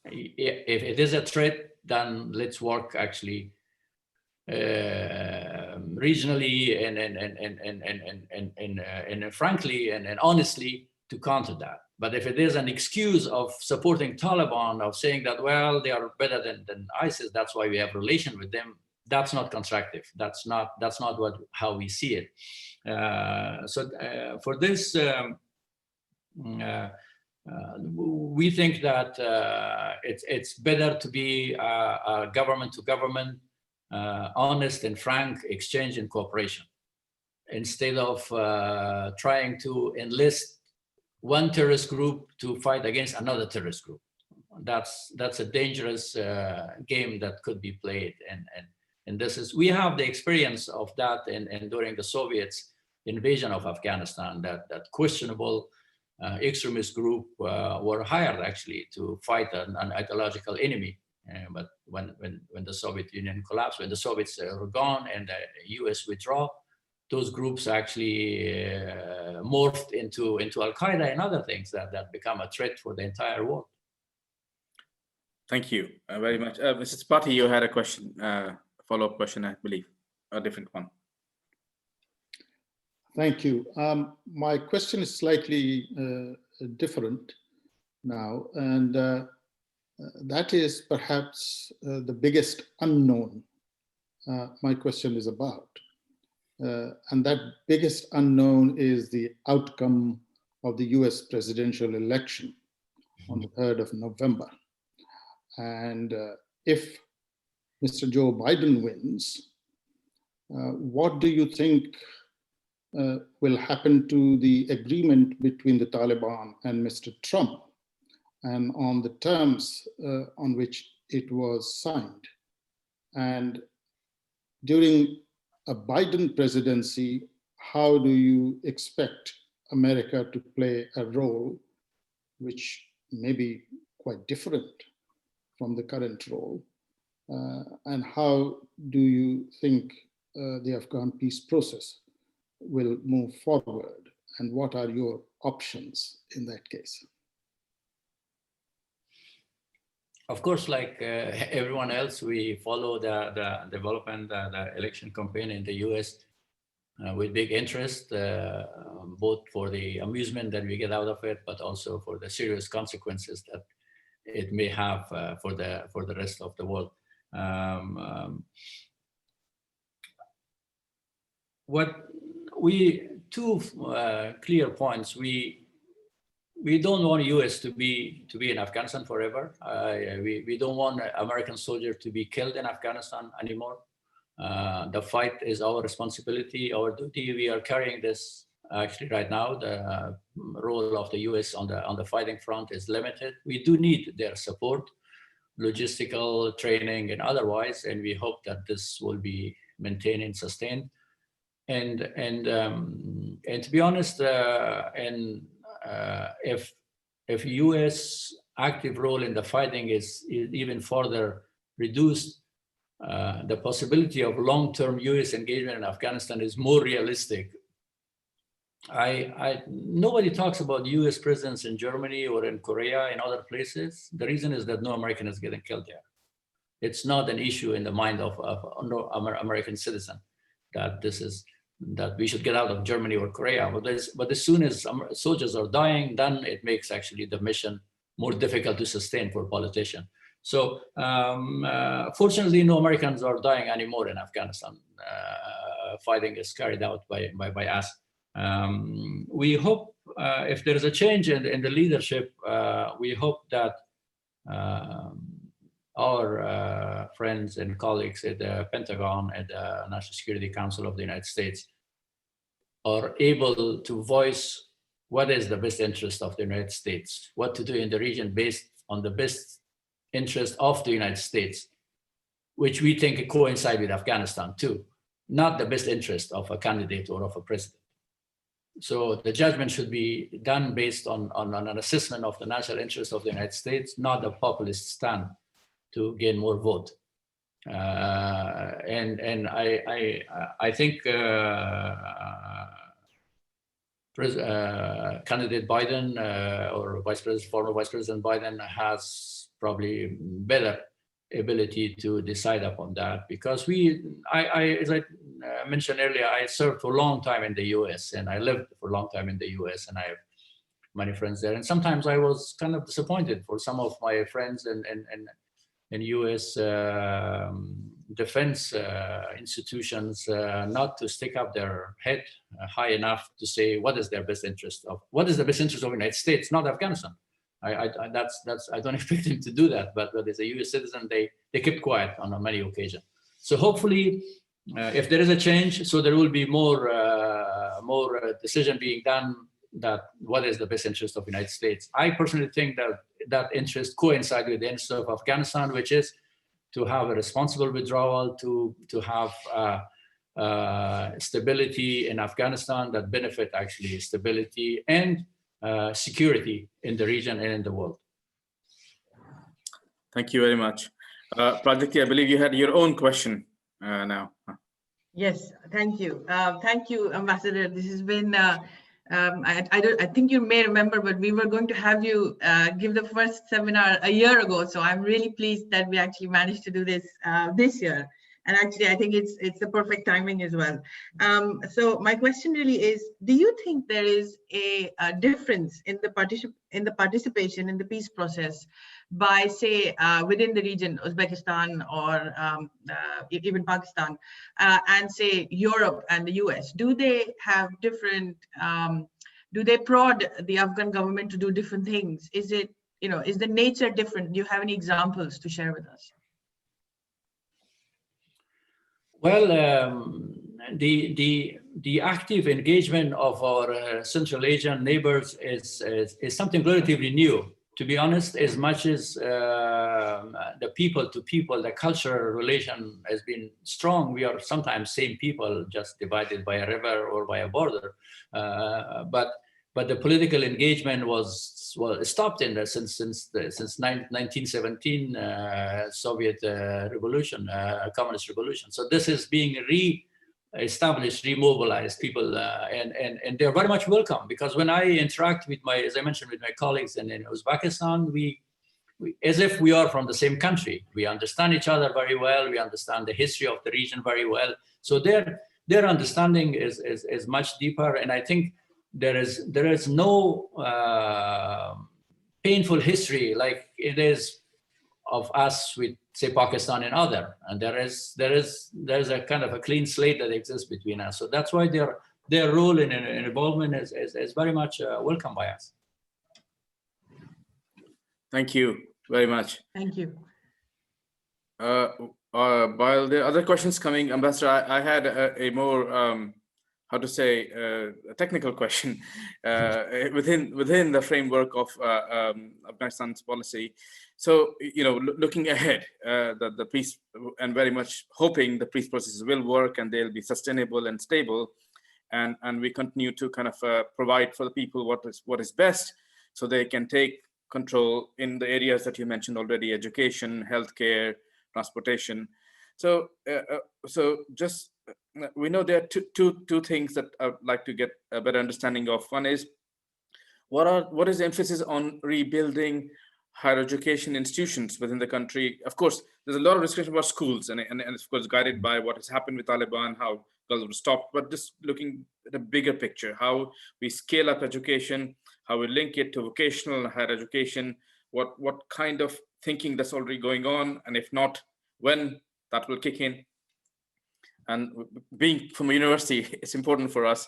A: If it is a threat, then let's work actually regionally and frankly and honestly to counter that. But if it is an excuse of supporting Taliban, of saying that, well, they are better than ISIS, that's why we have relation with them, that's not constructive. That's not how we see it. For this, we think that it's better to be a government to government, honest and frank exchange and cooperation, instead of trying to enlist one terrorist group to fight against another terrorist group. That's a dangerous game that could be played, and this is, we have the experience of that and during the Soviets invasion of Afghanistan, that questionable extremist group were hired actually to fight an ideological enemy. But when the Soviet Union collapsed, when the Soviets were gone and the US withdraw, those groups actually morphed into Al-Qaeda and other things that become a threat for the entire world.
B: Thank you very much. Mrs. Pati, you had a question, follow-up question, I believe, a different one.
E: Thank you. My question is slightly different now, and that is perhaps the biggest unknown my question is about. And that biggest unknown is the outcome of the US presidential election on the 3rd of November. And if Mr. Joe Biden wins, what do you think will happen to the agreement between the Taliban and Mr. Trump, and on the terms on which it was signed? And during a Biden presidency, how do you expect America to play a role which may be quite different from the current role? And how do you think the Afghan peace process will move forward? And what are your options in that case?
A: Of course, like everyone else, we follow the development, the election campaign in the US with big interest, both for the amusement that we get out of it, but also for the serious consequences that it may have for the rest of the world. Two clear points. We don't want the US to be in Afghanistan forever. We don't want American soldiers to be killed in Afghanistan anymore. The fight is our responsibility, our duty. We are carrying this actually right now. The role of the US on the fighting front is limited. We do need their support, logistical, training, and otherwise, and we hope that this will be maintained and sustained. And to be honest, if US active role in the fighting is even further reduced, the possibility of long-term US engagement in Afghanistan is more realistic. Nobody talks about US presence in Germany or in Korea and other places. The reason is that no American is getting killed there. It's not an issue in the mind of no American citizen that we should get out of Germany or Korea. But as soon as soldiers are dying, then it makes actually the mission more difficult to sustain for politicians. So fortunately, no Americans are dying anymore in Afghanistan. Fighting is carried out by us. We hope if there is a change in the leadership, we hope that our friends and colleagues at the Pentagon and the National Security Council of the United States are able to voice what is the best interest of the United States, what to do in the region based on the best interest of the United States, which we think coincide with Afghanistan too, not the best interest of a candidate or of a president. So the judgment should be done based on an assessment of the national interest of the United States, not a populist stand to gain more vote. And I think candidate Biden or former Vice President Biden has probably better ability to decide upon that, because as I mentioned earlier, I served for a long time in the US, and I lived for a long time in the US, and I have many friends there. And sometimes I was kind of disappointed for some of my friends in US defense institutions not to stick up their head high enough to say what is the best interest of the United States, not Afghanistan. I don't expect them to do that, but as a US citizen, they kept quiet on many occasions. So hopefully, if there is a change, so there will be more decision being done that what is the best interest of the United States. I personally think that interest coincides with the interest of Afghanistan, which is to have a responsible withdrawal, to have stability in Afghanistan that benefit actually stability and security in the region and in the world.
B: Thank you very much. Prajakti, I believe you had your own question now.
D: Yes, thank you. Thank you, Ambassador. This has been, I think you may remember, but we were going to have you give the first seminar a year ago. So I'm really pleased that we actually managed to do this this year. And actually, I think it's the perfect timing as well. So my question really is, do you think there is a difference in the participation in the peace process by, say, within the region, Uzbekistan or even Pakistan, and say Europe and the US? Do they have different, do they prod the Afghan government to do different things? Is it, is the nature different? Do you have any examples to share with us?
A: Well, the active engagement of our Central Asian neighbors is something relatively new. To be honest, as much as the people to people, the cultural relation has been strong, we are sometimes same people, just divided by a river or by a border. But the political engagement was stopped since 1917 Soviet revolution, communist revolution. So this is being re-established, remobilized people, and they're very much welcome, because when I interact with as I mentioned, with my colleagues in Uzbekistan, we as if we are from the same country. We understand each other very well. We understand the history of the region very well. So their understanding is much deeper, and I think there is no painful history like it is of us with, say, Pakistan and other. And there's a kind of a clean slate that exists between us. So that's why their role in involvement is very much welcome by us.
B: Thank you very much.
D: Thank you.
B: While there are other questions coming, Ambassador, I had a more how to say, a technical question within the framework of Afghanistan's policy. So, looking ahead, the peace, and very much hoping the peace process will work and they'll be sustainable and stable, and we continue to kind of provide for the people what is best, so they can take control in the areas that you mentioned already: education, healthcare, transportation. So, just we know there are two things that I'd like to get a better understanding of. One is, what is the emphasis on rebuilding higher education institutions within the country? Of course, there's a lot of discussion about schools, and of course guided by what has happened with Taliban, how girls were stopped, but just looking at a bigger picture, how we scale up education, how we link it to vocational and higher education, what kind of thinking that's already going on, and if not, when that will kick in. And being from a university, it's important for us.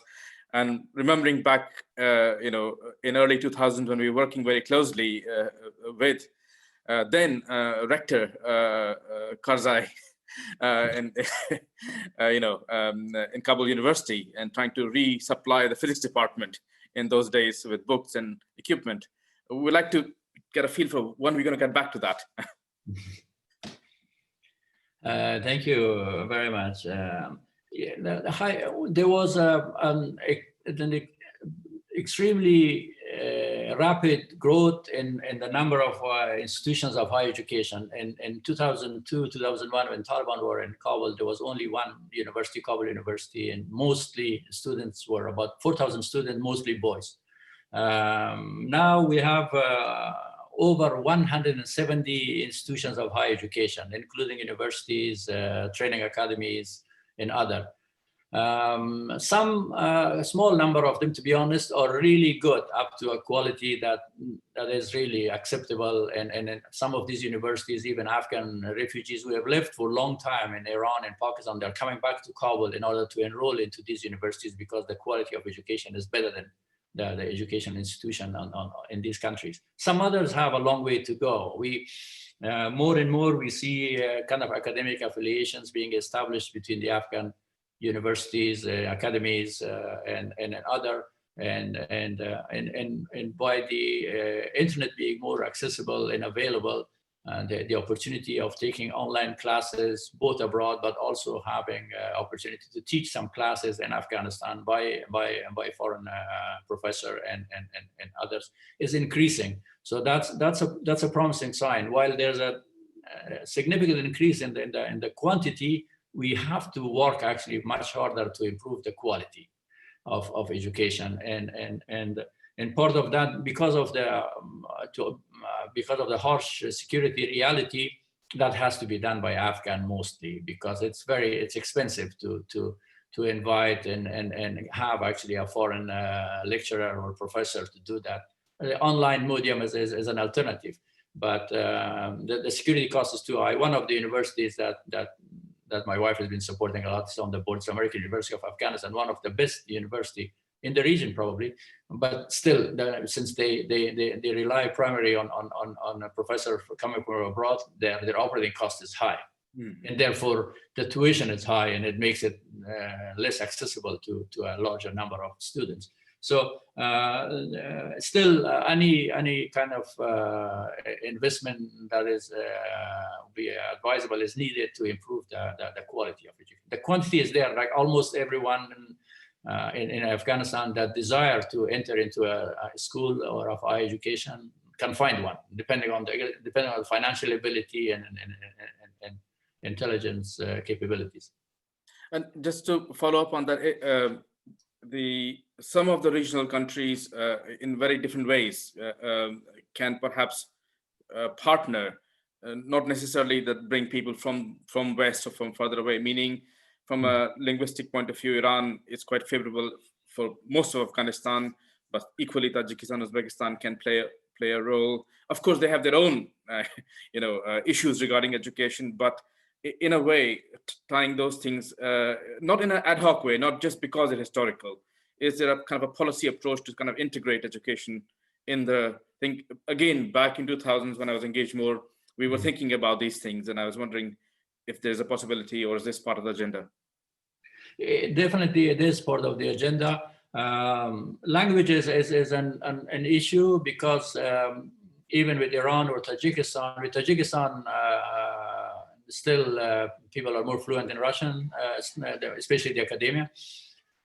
B: And remembering back, in early 2000s, when we were working very closely with then Rector Karzai, in Kabul University, and trying to resupply the physics department in those days with books and equipment. We'd like to get a feel for when we're going to get back to that.
A: Thank you very much. There was an extremely rapid growth in the number of institutions of higher education. In 2002, 2001, when Taliban were in Kabul, there was only one university, Kabul University, and mostly students were about 4,000 students, mostly boys. Now we have over 170 institutions of higher education, including universities, training academies, and other. Some small number of them, to be honest, are really good, up to a quality that is really acceptable. And in some of these universities, even Afghan refugees who have lived for a long time in Iran and Pakistan, they're coming back to Kabul in order to enroll into these universities because the quality of education is better than the education institution in these countries. Some others have a long way to go. We more and more we see kind of academic affiliations being established between the Afghan universities, academies, and other, and by the internet being more accessible and available, and the opportunity of taking online classes both abroad, but also having opportunity to teach some classes in Afghanistan by foreign professor and others is increasing. So that's a promising sign. While there's a significant increase in the quantity, we have to work actually much harder to improve the quality of education, and part of that because of the harsh security reality, that has to be done by Afghan mostly, because it's expensive to invite and have actually a foreign lecturer or professor to do that. The online medium is an alternative, but the security cost is too high. One of the universities that my wife has been supporting a lot is on the board, it's American University of Afghanistan, one of the best university in the region probably, but still, since they rely primarily on a professor coming from abroad, their operating cost is high. And therefore the tuition is high, and it makes it less accessible to a larger number of students. So still any kind of investment that is be advisable is needed to improve the quality of education. The quantity is there, like almost everyone in Afghanistan that desire to enter into a school or of higher education can find one, depending on the financial ability and intelligence capabilities.
B: And just to follow up on that, some of the regional countries in very different ways can perhaps partner, not necessarily that bring people from west or from further away, meaning from a linguistic point of view, Iran is quite favorable for most of Afghanistan, but equally Tajikistan, Uzbekistan can play a role. Of course, they have their own issues regarding education, but in a way, tying those things, not in an ad hoc way, not just because it's historical. Is there a kind of a policy approach to kind of integrate education in the thing? Again, back in 2000s when I was engaged more, we were thinking about these things, and I was wondering if there's a possibility, or is this part of the agenda?
A: Definitely, it is part of the agenda. Languages is an issue because even with Iran or Tajikistan, still people are more fluent in Russian, especially the academia.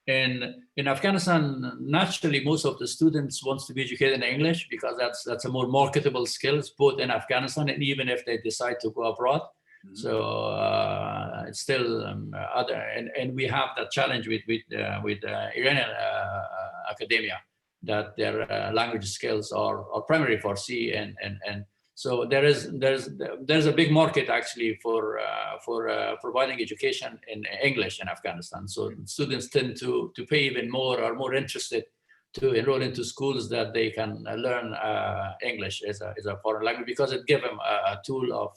A: And in Afghanistan, naturally, most of the students want to be educated in English because that's a more marketable skill, both in Afghanistan and even if they decide to go abroad. So it's still other, and we have that challenge with Iranian academia, that their language skills are primary for C, and so there's a big market actually for providing education in English in Afghanistan. So students tend to pay even more, are more interested to enroll into schools that they can learn English as a foreign language, because it gives them a tool of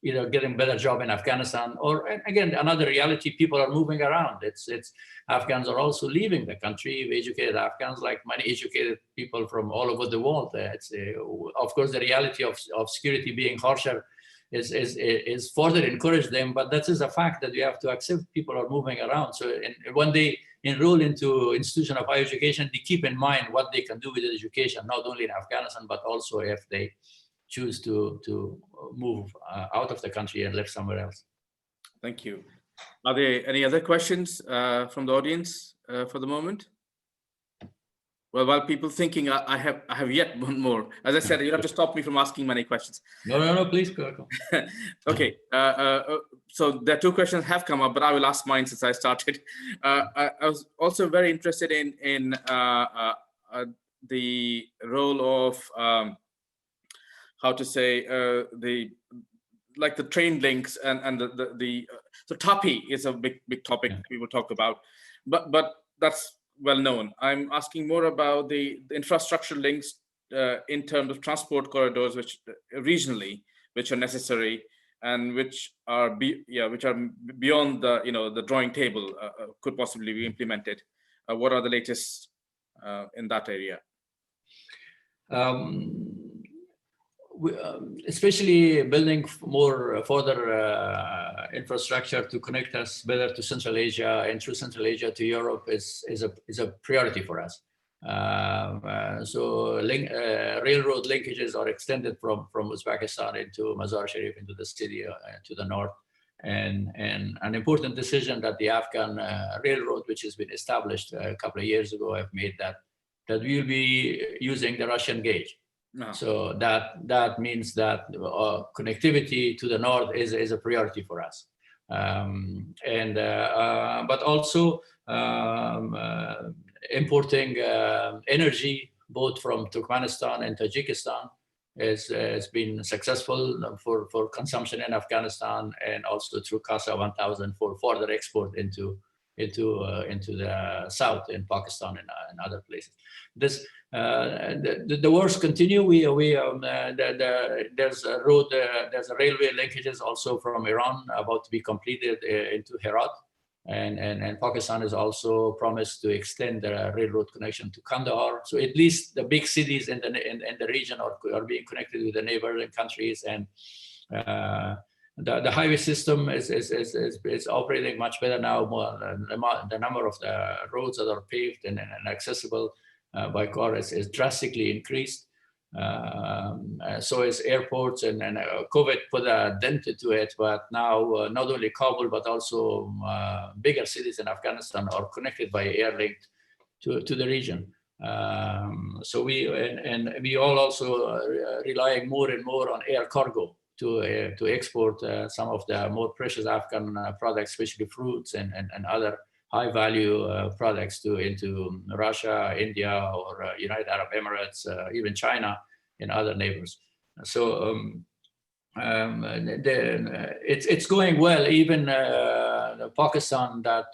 A: either getting a better job in Afghanistan, or again, another reality, people are moving around. It's Afghans are also leaving the country. We educated Afghans like many educated people from all over the world. Of course, the reality of security being harsher is further encourage them, but that is a fact that you have to accept. People are moving around. So when they enroll into institution of higher education, they keep in mind what they can do with education, not only in Afghanistan, but also if they choose to move out of the country and live somewhere else.
B: Thank you. Are there any other questions from the audience for the moment? Well, while people thinking, I have yet one more. As I said, you have to stop me from asking many questions.
A: No, please go.
B: Okay, so there are two questions have come up, but I will ask mine since I started. I was also very interested in the role of how to say the train links and so TAPI is a big topic people talk about, but that's well known. I'm asking more about the infrastructure links in terms of transport corridors, which regionally, which are necessary and which are beyond the drawing table, could possibly be implemented. What are the latest in that area?
A: Especially building more further infrastructure to connect us better to Central Asia and through Central Asia to Europe is a priority for us. So railroad linkages are extended from Uzbekistan into Mazar Sharif, into the city to the north. And an important decision that the Afghan railroad, which has been established a couple of years ago, have made that we will be using the Russian gauge. No. So that means that connectivity to the north is a priority for us, but also importing energy both from Turkmenistan and Tajikistan has been successful for consumption in Afghanistan, and also through CASA 1000 for further export into the south in Pakistan and other places. This the wars continue. There's a road, there's a railway linkages also from Iran about to be completed into Herat, and Pakistan has also promised to extend the railroad connection to Kandahar. So at least the big cities in the region are being connected with the neighboring countries, and the highway system is operating much better now. The number of the roads that are paved and accessible by car is drastically increased. So is airports, and COVID put a dent to it, but now not only Kabul but also bigger cities in Afghanistan are connected by air link to the region. So we all also relying more and more on air cargo to export some of the more precious Afghan products, especially fruits and other high value products into Russia, India, or United Arab Emirates, even China and other neighbors. So it's going well. Even Pakistan, that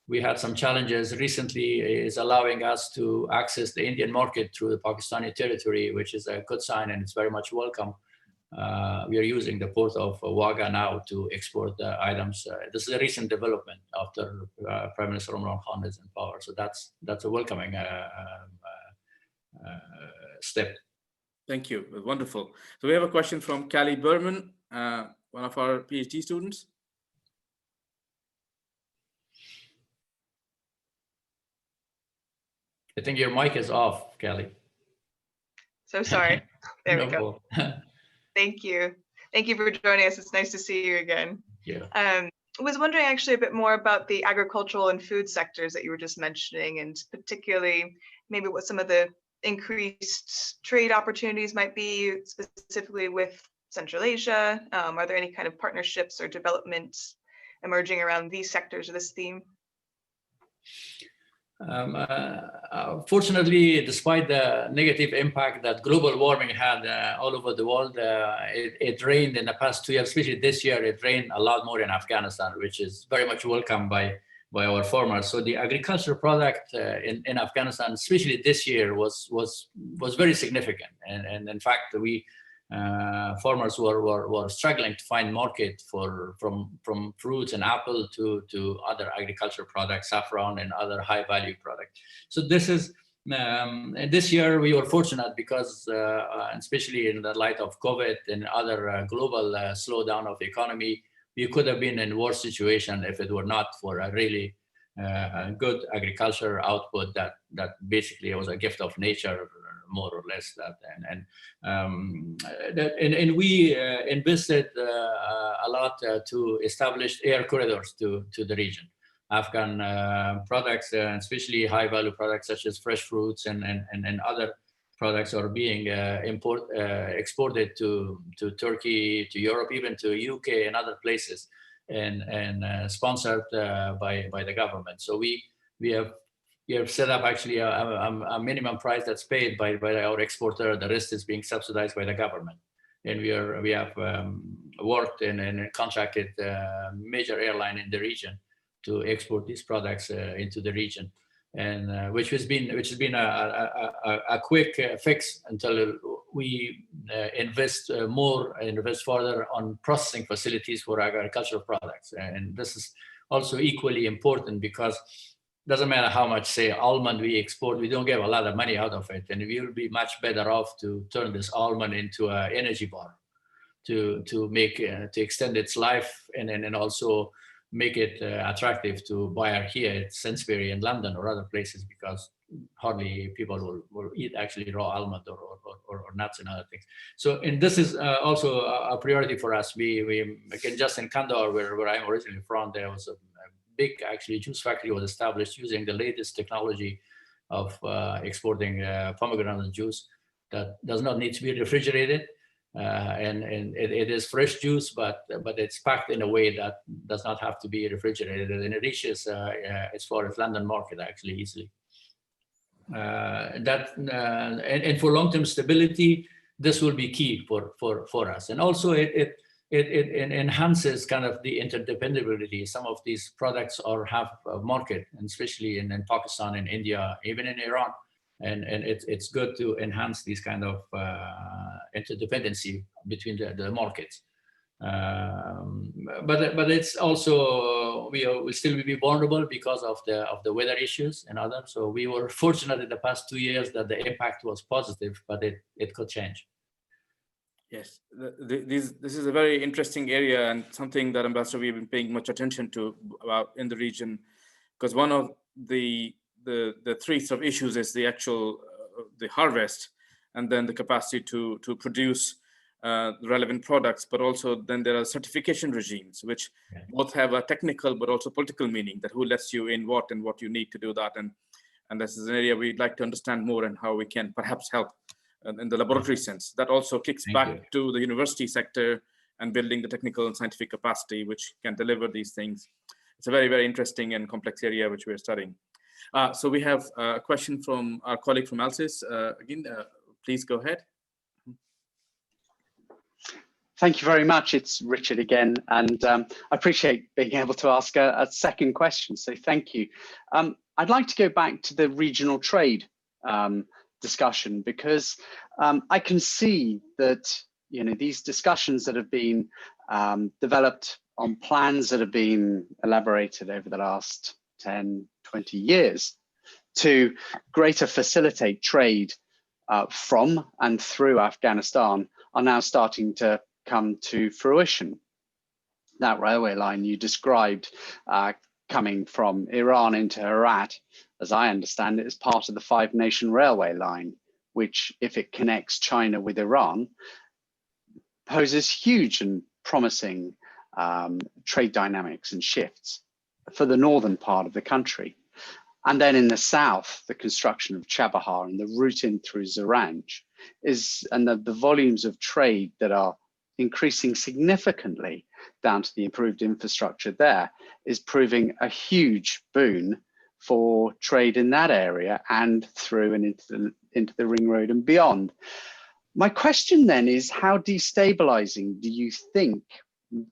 A: we had some challenges recently, is allowing us to access the Indian market through the Pakistani territory, which is a good sign, and it's very much welcome. We are using the port of Wagah now to export the items. This is a recent development after Prime Minister Imran Khan is in power. So that's a welcoming step.
B: Thank you. Wonderful. So we have a question from Callie Berman, one of our PhD students.
A: I think your mic is off, Callie.
J: So sorry. There we go. Thank you. Thank you for joining us. It's nice to see you again.
A: Yeah.
J: I was wondering actually a bit more about the agricultural and food sectors that you were just mentioning, and particularly maybe what some of the increased trade opportunities might be specifically with Central Asia. Are there any kind of partnerships or developments emerging around these sectors of this theme?
A: Fortunately, despite the negative impact that global warming had all over the world, it rained in the past 2 years, especially this year. It rained a lot more in Afghanistan, which is very much welcomed by our farmers. So the agricultural product in Afghanistan, especially this year, was very significant. And in fact, we farmers were struggling to find market from fruits and apple to other agricultural products, saffron and other high value products. So this is this year we were fortunate because especially in the light of COVID and other global slowdown of the economy, we could have been in a worse situation if it were not for a really good agriculture output that basically was a gift of nature, more or less. That and we invested a lot to establish air corridors to the region. Afghan products, especially high value products such as fresh fruits and other products are being exported to Turkey, to Europe, even to UK and other places, and sponsored by the government. So we have set up actually a minimum price that's paid by our exporter. The rest is being subsidized by the government. And we have worked and contracted major airline in the region to export these products into the region, and which has been a quick fix until we invest more and invest further on processing facilities for agricultural products. And this is also equally important, because it doesn't matter how much, say, almond we export, we don't get a lot of money out of it, and we will be much better off to turn this almond into an energy bar, to make to extend its life, and also make it attractive to buyer here at Sainsbury in London or other places, because hardly people will eat actually raw almond or nuts and other things. So, and this is also a priority for us. We again, just in Kandahar, where I'm originally from, there was a big actually juice factory was established using the latest technology of exporting pomegranate juice that does not need to be refrigerated. And it is fresh juice, but it's packed in a way that does not have to be refrigerated, and it reaches as far as London market actually easily. And for long-term stability, this will be key for us. And also it enhances kind of the interdependability. Some of these products have a market, and especially in Pakistan and India, even in Iran. And it's good to enhance these kind of interdependency between the markets. But it's also, we still will be vulnerable because of the weather issues and others. So we were fortunate in the past 2 years that the impact was positive, but it could change.
B: Yes, this is a very interesting area, and something that, Ambassador, we've been paying much attention to about in the region, because one of the three sort of issues is the actual the harvest, and then the capacity to produce relevant products, but also then there are certification regimes, which both have a technical but also political meaning, that who lets you in what and what you need to do that. And this is an area we'd like to understand more, and how we can perhaps help in the laboratory sense. That also kicks back to the university sector and building the technical and scientific capacity which can deliver these things. It's a very, very interesting and complex area which we're studying. So we have a question from our colleague from ALSIS. Again, please go ahead.
G: Thank you very much. It's Richard again, and I appreciate being able to ask a second question, so thank you. I'd like to go back to the regional trade discussion, because I can see that, you know, these discussions that have been developed on plans that have been elaborated over the last 10, 20 years to greater facilitate trade from and through Afghanistan are now starting to come to fruition. That railway line you described coming from Iran into Herat, as I understand it, is part of the 5-nation railway line, which, if it connects China with Iran, poses huge and promising trade dynamics and shifts for the northern part of the country. And then in the south, the construction of Chabahar and the route in through Zaranj and the volumes of trade that are increasing significantly down to the improved infrastructure there is proving a huge boon for trade in that area and through and into the ring road and beyond. My question then is, how destabilizing do you think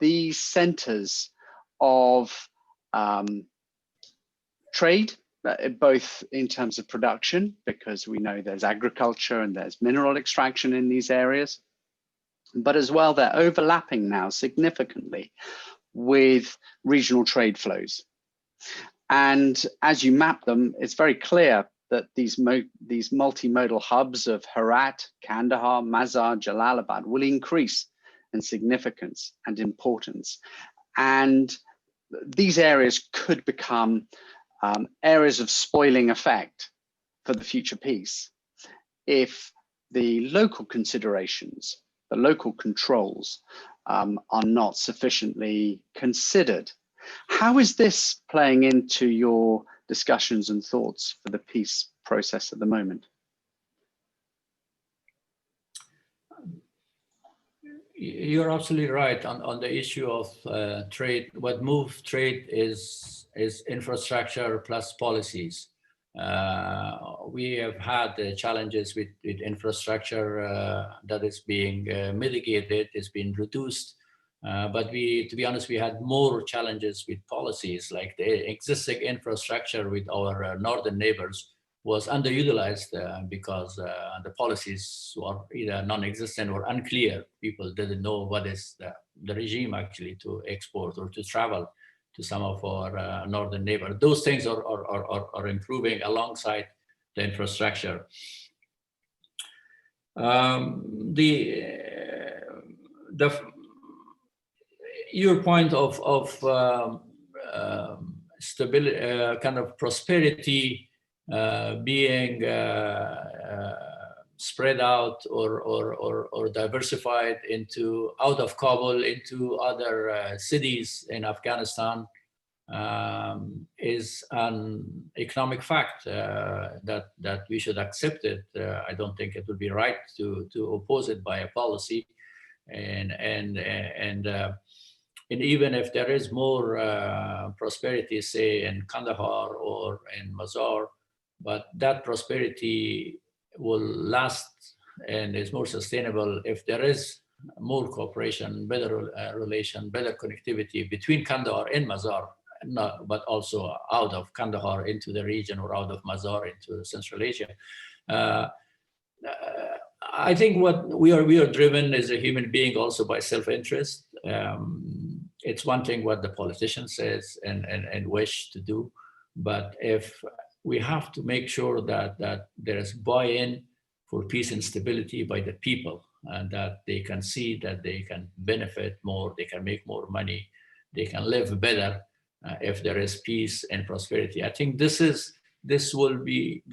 G: these centers of trade, both in terms of production, because we know there's agriculture and there's mineral extraction in these areas, but as well, they're overlapping now significantly with regional trade flows. And as you map them, it's very clear that these multimodal hubs of Herat, Kandahar, Mazar, Jalalabad will increase in significance and importance. And these areas could become areas of spoiling effect for the future peace if the local considerations, the local controls are not sufficiently considered. How is this playing into your discussions and thoughts for the peace process at the moment?
A: You're absolutely right on the issue of trade. What moves trade is infrastructure plus policies. We have had challenges with infrastructure that is being mitigated, is being reduced. But to be honest, we had more challenges with policies, like the existing infrastructure with our northern neighbors was underutilized because the policies were either non-existent or unclear. People didn't know what is the regime actually to export or to travel to some of our northern neighbors. Those things are improving alongside the infrastructure. Your point of stability, kind of prosperity being spread out or diversified out of Kabul into other cities in Afghanistan is an economic fact that we should accept it. I don't think it would be right to oppose it by a policy, and even if there is more prosperity, say in Kandahar or in Mazar, but that prosperity will last and is more sustainable if there is more cooperation, better relation, better connectivity between Kandahar and Mazar, but also out of Kandahar into the region or out of Mazar into Central Asia. I think what we are driven as a human being also by self-interest. It's one thing what the politician says and wish to do, but if we have to make sure that there is buy-in for peace and stability by the people, and that they can see that they can benefit more, they can make more money, they can live better if there is peace and prosperity. I think this will be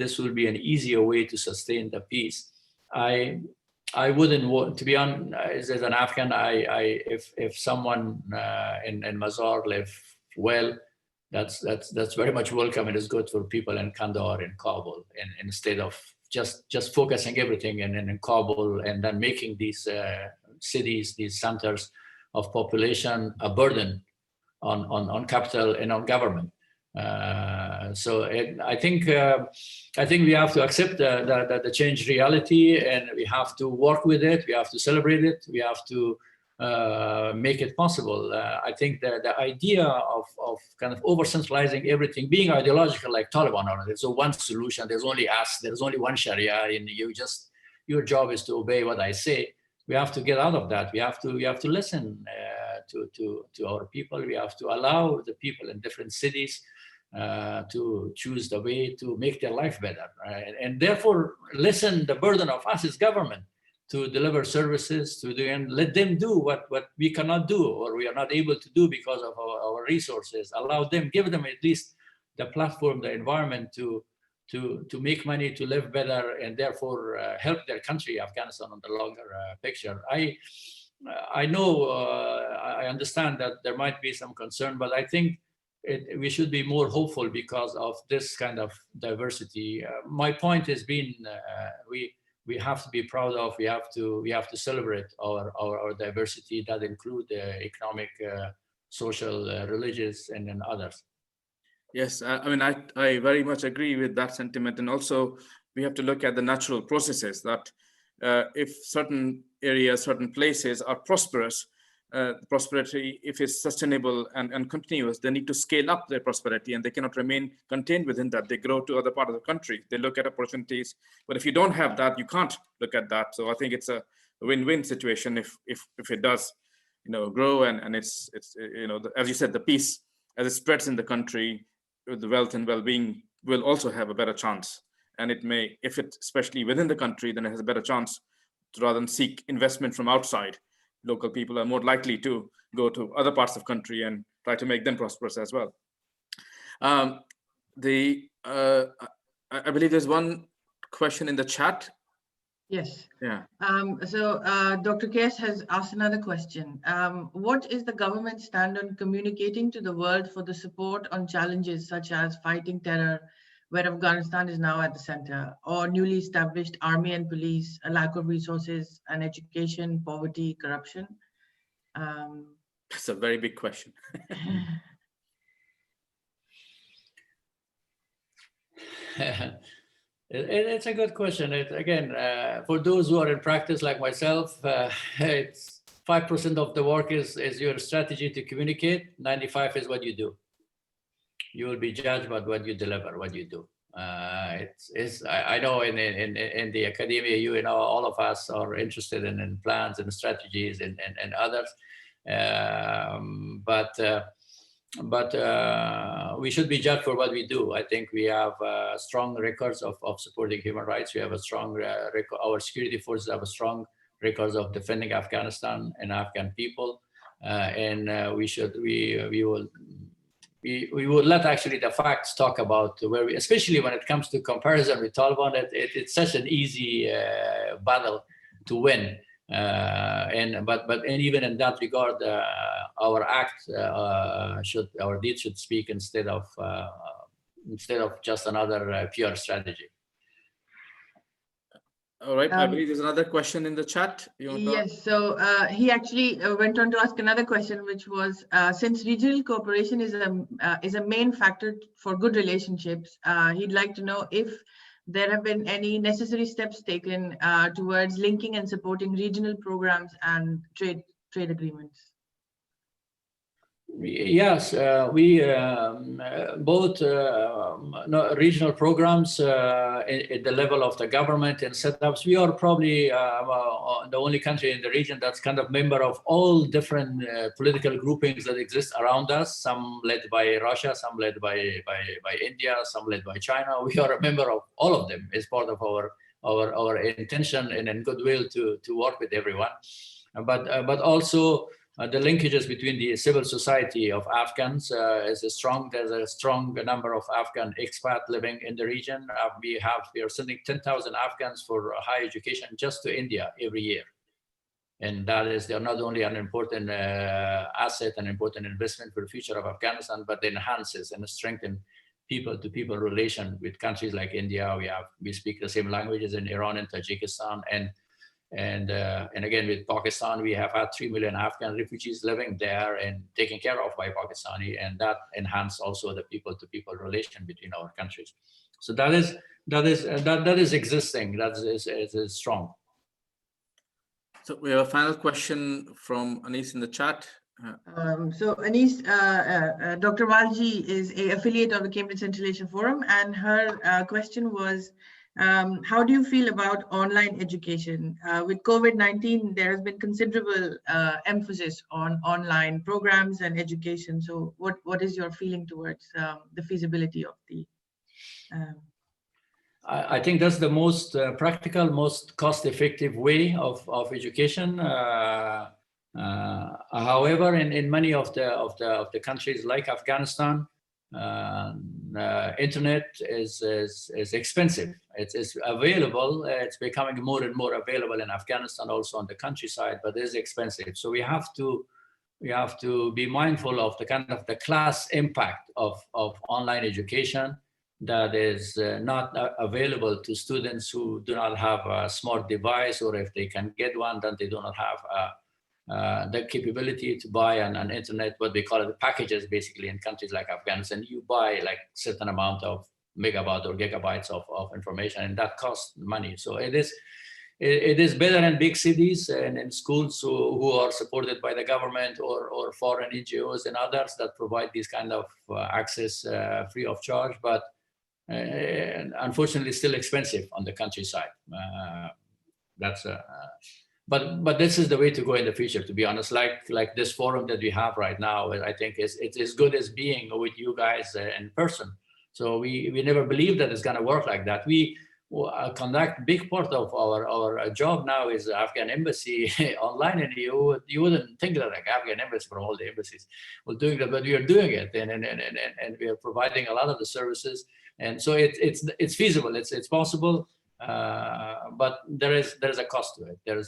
A: an easier way to sustain the peace. I wouldn't want to be on as an Afghan. If someone in Mazar live well, that's very much welcome. It is good for people in Kandahar and Kabul, and instead of just focusing everything in Kabul and then making these cities, these centers of population, a burden on capital and on government. So I think we have to accept the changed reality, and we have to work with it. We have to celebrate it. We have to make it possible. I think the idea of kind of over-centralizing everything, being ideological like Taliban, or there's one solution, there's only us, there's only one Sharia, and your job is to obey what I say. We have to get out of that. We have to listen to our people. We have to allow the people in different cities to choose the way to make their life better, right? And therefore listen. The burden of us is government to deliver services to do, and let them do what we cannot do or we are not able to do because of our resources. Allow them, give them at least the platform, the environment to make money, to live better, and therefore help their country, Afghanistan, on the longer picture. I know, I understand that there might be some concern, but I think we should be more hopeful because of this kind of diversity. My point has been, we have to be proud of, we have to celebrate our diversity that include economic, social, religious, and then others.
B: Yes, I mean, I very much agree with that sentiment. And also we have to look at the natural processes that if certain areas, certain places are prosperous, prosperity, if it's sustainable and continuous, they need to scale up their prosperity, and they cannot remain contained within that. They grow to other part of the country. They look at opportunities, but if you don't have that, you can't look at that. So I think it's a win-win situation if it does, grow and it's as you said, the peace as it spreads in the country, the wealth and well-being will also have a better chance. And it may, if it especially within the country, then it has a better chance to rather than seek investment from outside. Local people are more likely to go to other parts of the country and try to make them prosperous as well. I believe there's one question in the chat.
D: Yes.
B: Yeah.
D: Dr. Kes has asked another question. What is the government's stand on communicating to the world for the support on challenges such as fighting terror, where Afghanistan is now at the center, or newly established army and police, a lack of resources and education, poverty, corruption?
B: That's a very big question.
A: It's a good question. Again, for those who are in practice like myself, it's 5% of the work is your strategy to communicate. 95 is what you do. You will be judged by what you deliver, what you do. I know in the academia, you know, all of us are interested in plans and strategies and others, but we should be judged for what we do. I think we have strong records of supporting human rights. We have a strong record. Our security forces have a strong records of defending Afghanistan and Afghan people, and we will let actually the facts talk about where we, especially when it comes to comparison with Taliban, it's such an easy battle to win. But even in that regard, our deeds should speak instead of just another pure strategy.
B: All right, I believe there's another question in the chat.
D: Yes, so he actually went on to ask another question, which was, since regional cooperation is a main factor for good relationships, he'd like to know if there have been any necessary steps taken towards linking and supporting regional programs and trade agreements.
A: Yes, we both regional programs at the level of the government and setups. We are probably the only country in the region that's kind of member of all different political groupings that exist around us. Some led by Russia, some led by India, some led by China. We are a member of all of them as part of our intention and goodwill to work with everyone. But also. The linkages between the civil society of Afghans is strong. There's a strong number of Afghan expats living in the region. We are sending 10,000 Afghans for higher education just to India every year. And they're not only an important asset and important investment for the future of Afghanistan, but it enhances and strengthens people-to-people relation with countries like India. We speak the same languages in Iran and Tajikistan, and again, with Pakistan, we have had 3 million Afghan refugees living there and taken care of by Pakistani, and that enhanced also the people-to-people relation between our countries. So that is existing. That is strong.
B: So we have a final question from Anis in the chat.
D: So Anis, Dr. Walji is an affiliate of the Cambridge Central Asia Forum, and her question was, how do you feel about online education? With COVID-19, there has been considerable emphasis on online programs and education. So what is your feeling towards the feasibility of the?
A: I think that's the most practical, most cost-effective way of education. However, in many of the countries like Afghanistan, internet is expensive. It's available. It's becoming more and more available in Afghanistan, also on the countryside, but it is expensive. So we have to be mindful of the kind of the class impact of online education that is not available to students who do not have a smart device, or if they can get one, then they do not have the capability to buy an internet, what they call it, the packages, basically, in countries like Afghanistan. You buy like certain amount of megabytes or gigabytes of information, and that costs money. So it is better in big cities and in schools who are supported by the government or foreign NGOs and others that provide this kind of access free of charge, but unfortunately still expensive on the countryside. But this is the way to go in the future, to be honest. Like this forum that we have right now, I think it's as good as being with you guys in person. So we never believed that it's going to work like that. We conduct big part of our job now is Afghan embassy online, and you wouldn't think that like Afghan embassy from all the embassies we're doing that, but we are doing it, and we are providing a lot of the services, and so it's feasible, it's possible. but there is a cost to it. There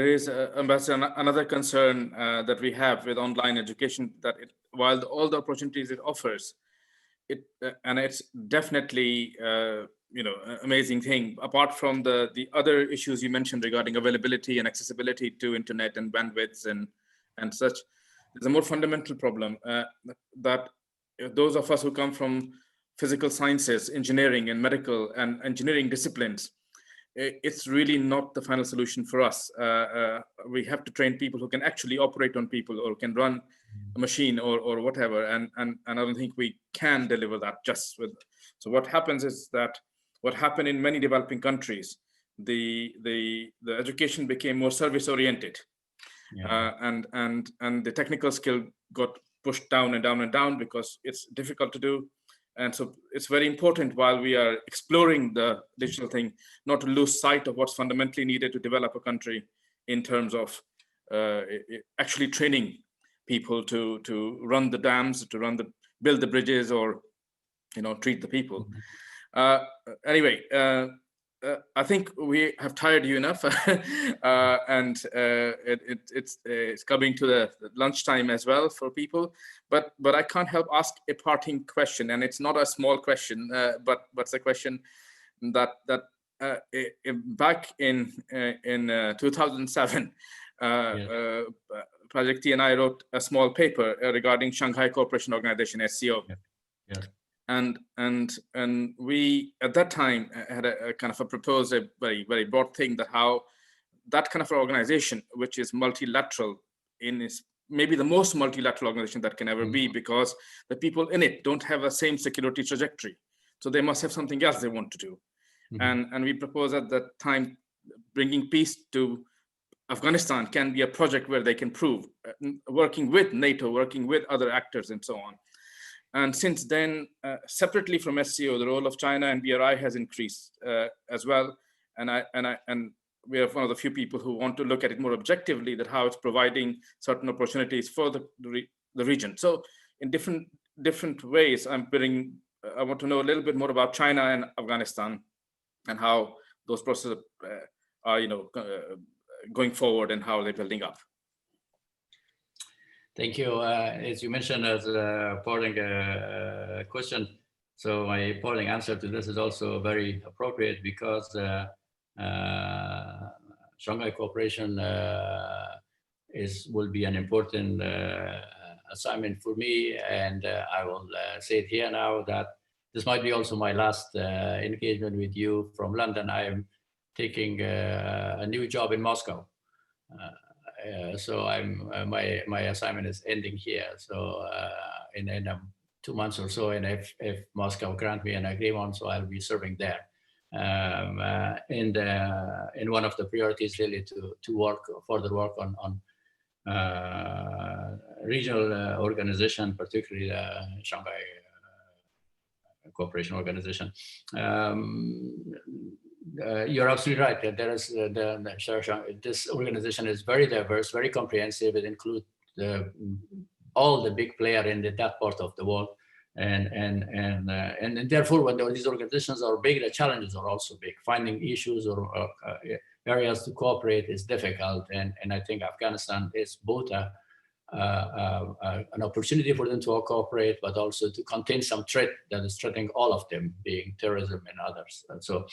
B: is Ambassador, another concern that we have with online education, that while all the opportunities it offers, and it's definitely amazing thing. Apart from the other issues you mentioned regarding availability and accessibility to internet and bandwidths and such, there's a more fundamental problem that those of us who come from physical sciences, engineering, and medical and engineering disciplines, it's really not the final solution for us. We have to train people who can actually operate on people or can run a machine or whatever. And I don't think we can deliver that just with. So what happens is that what happened in many developing countries, the education became more service oriented, and the technical skill got pushed down and down and down because it's difficult to do. And so it's very important while we are exploring the digital thing, not to lose sight of what's fundamentally needed to develop a country in terms of actually training people to run the dams, build the bridges, or treat the people. Anyway, I think we have tired you enough, and it's coming to the lunchtime as well for people. But I can't help ask a parting question, and it's not a small question, but it's a question that back in 2007, Project T and I wrote a small paper regarding Shanghai Cooperation Organization, SCO. And we at that time had a kind of proposed a very, very broad thing, that how that kind of organization, which is multilateral, is maybe the most multilateral organization that can ever be, because the people in it don't have the same security trajectory, so they must have something else they want to do. And we proposed at that time, bringing peace to Afghanistan can be a project where they can prove, working with NATO, working with other actors, and so on. And since then, separately from SCO, the role of China and BRI has increased as well. And we are one of the few people who want to look at it more objectively, that how it's providing certain opportunities for the region. So in different ways, I want to know a little bit more about China and Afghanistan, and how those processes are going forward, and how they're building up.
A: Thank you. As you mentioned as a parting question, so my parting answer to this is also very appropriate, because Shanghai Cooperation will be an important assignment for me, and I will say it here now that this might be also my last engagement with you from London. I am taking a new job in Moscow. So my assignment is ending here. So in 2 months or so, and if Moscow grant me an agreement, so I'll be serving there. And one of the priorities really to further work on regional organization, particularly the Shanghai Cooperation Organization. You're absolutely right that there is this organization is very diverse, very comprehensive. It includes all the big players in that part of the world, and therefore, when these organizations are big, the challenges are also big. Finding issues or areas to cooperate is difficult, and I think Afghanistan is both an opportunity for them to cooperate, but also to contain some threat that is threatening all of them, being terrorism and others. And so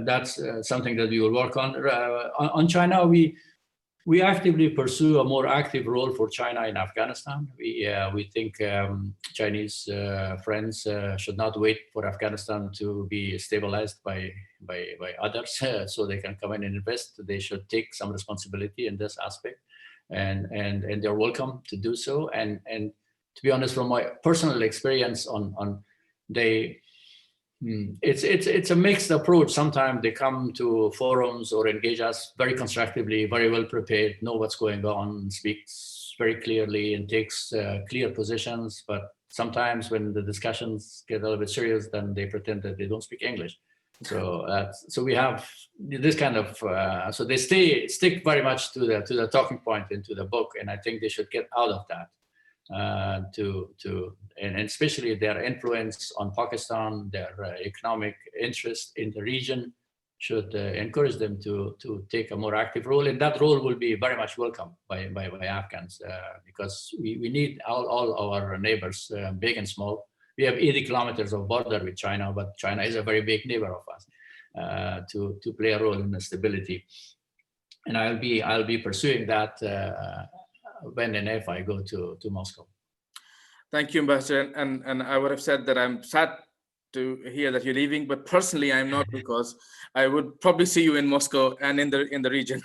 A: that's something that we will work on. On China, we actively pursue a more active role for China in Afghanistan. We think Chinese friends should not wait for Afghanistan to be stabilized by others so they can come in and invest. They should take some responsibility in this aspect. And they're welcome to do so. And to be honest, from my personal experience it's a mixed approach. Sometimes they come to forums or engage us very constructively, very well prepared, know what's going on, speaks very clearly and takes clear positions. But sometimes when the discussions get a little bit serious, then they pretend that they don't speak English. So we have this kind of so they stick very much to the talking point into the book, and I think they should get out of that. and especially their influence on Pakistan, their economic interest in the region, should encourage them to take a more active role. And that role will be very much welcome by Afghans, because we need all our neighbors, big and small. We have 80 kilometers of border with China, but China is a very big neighbor of us, to play a role in the stability. And I'll be pursuing that when and if I go to Moscow.
B: Thank you, Ambassador. And I would have said that I'm sad to hear that you're leaving, but personally I'm not, because I would probably see you in Moscow and in the region.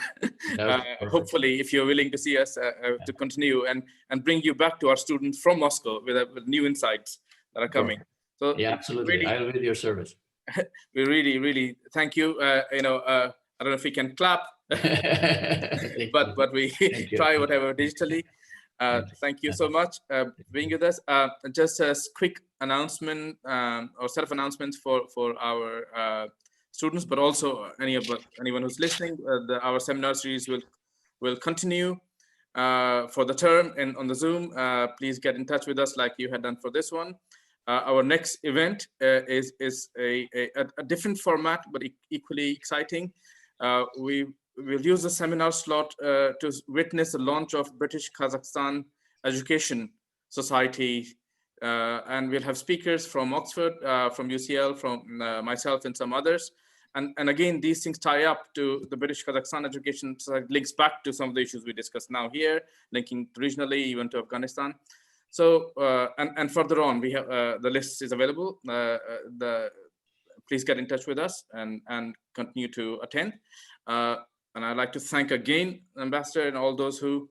B: Hopefully, if you're willing to see us, to continue and bring you back to our students from Moscow with new insights that are coming. So
A: yeah, absolutely.
B: Really,
A: I'll be at your service.
B: We really thank you. I don't know if we can clap, but we try whatever digitally. Thank you so much for being with us. Just a quick announcement or set of announcements for our students, but also anyone who's listening. Our seminar series will continue for the term and on the Zoom. Please get in touch with us like you had done for this one. Our next event is a different format, but equally exciting. We will use the seminar slot to witness the launch of British Kazakhstan Education Society. And we'll have speakers from Oxford, from UCL, from myself and some others. And again, these things tie up to the British Kazakhstan Education Society, links back to some of the issues we discussed now here, linking regionally, even to Afghanistan. So, and further on, we have the list is available. Please get in touch with us and continue to attend. And I'd like to thank again, Ambassador, and all those who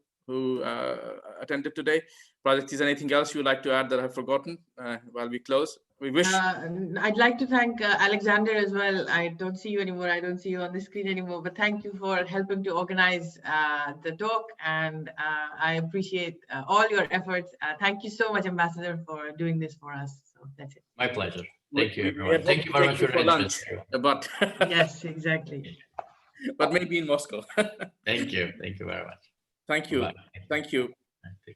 B: attended today. Project, is anything else you'd like to add that I've forgotten while we close? We wish.
D: I'd like to thank Alexander as well. I don't see you anymore. I don't see you on the screen anymore, but thank you for helping to organize the talk. And I appreciate all your efforts. Thank you so much, Ambassador, for doing this for us. So that's it.
A: My pleasure. Thank you, everyone. Thank you very much for your interest.
B: But
D: yes, exactly.
B: But maybe in Moscow.
A: Thank you. Thank you very much.
B: Thank you.
A: Bye.
B: Thank you.
A: Thank you.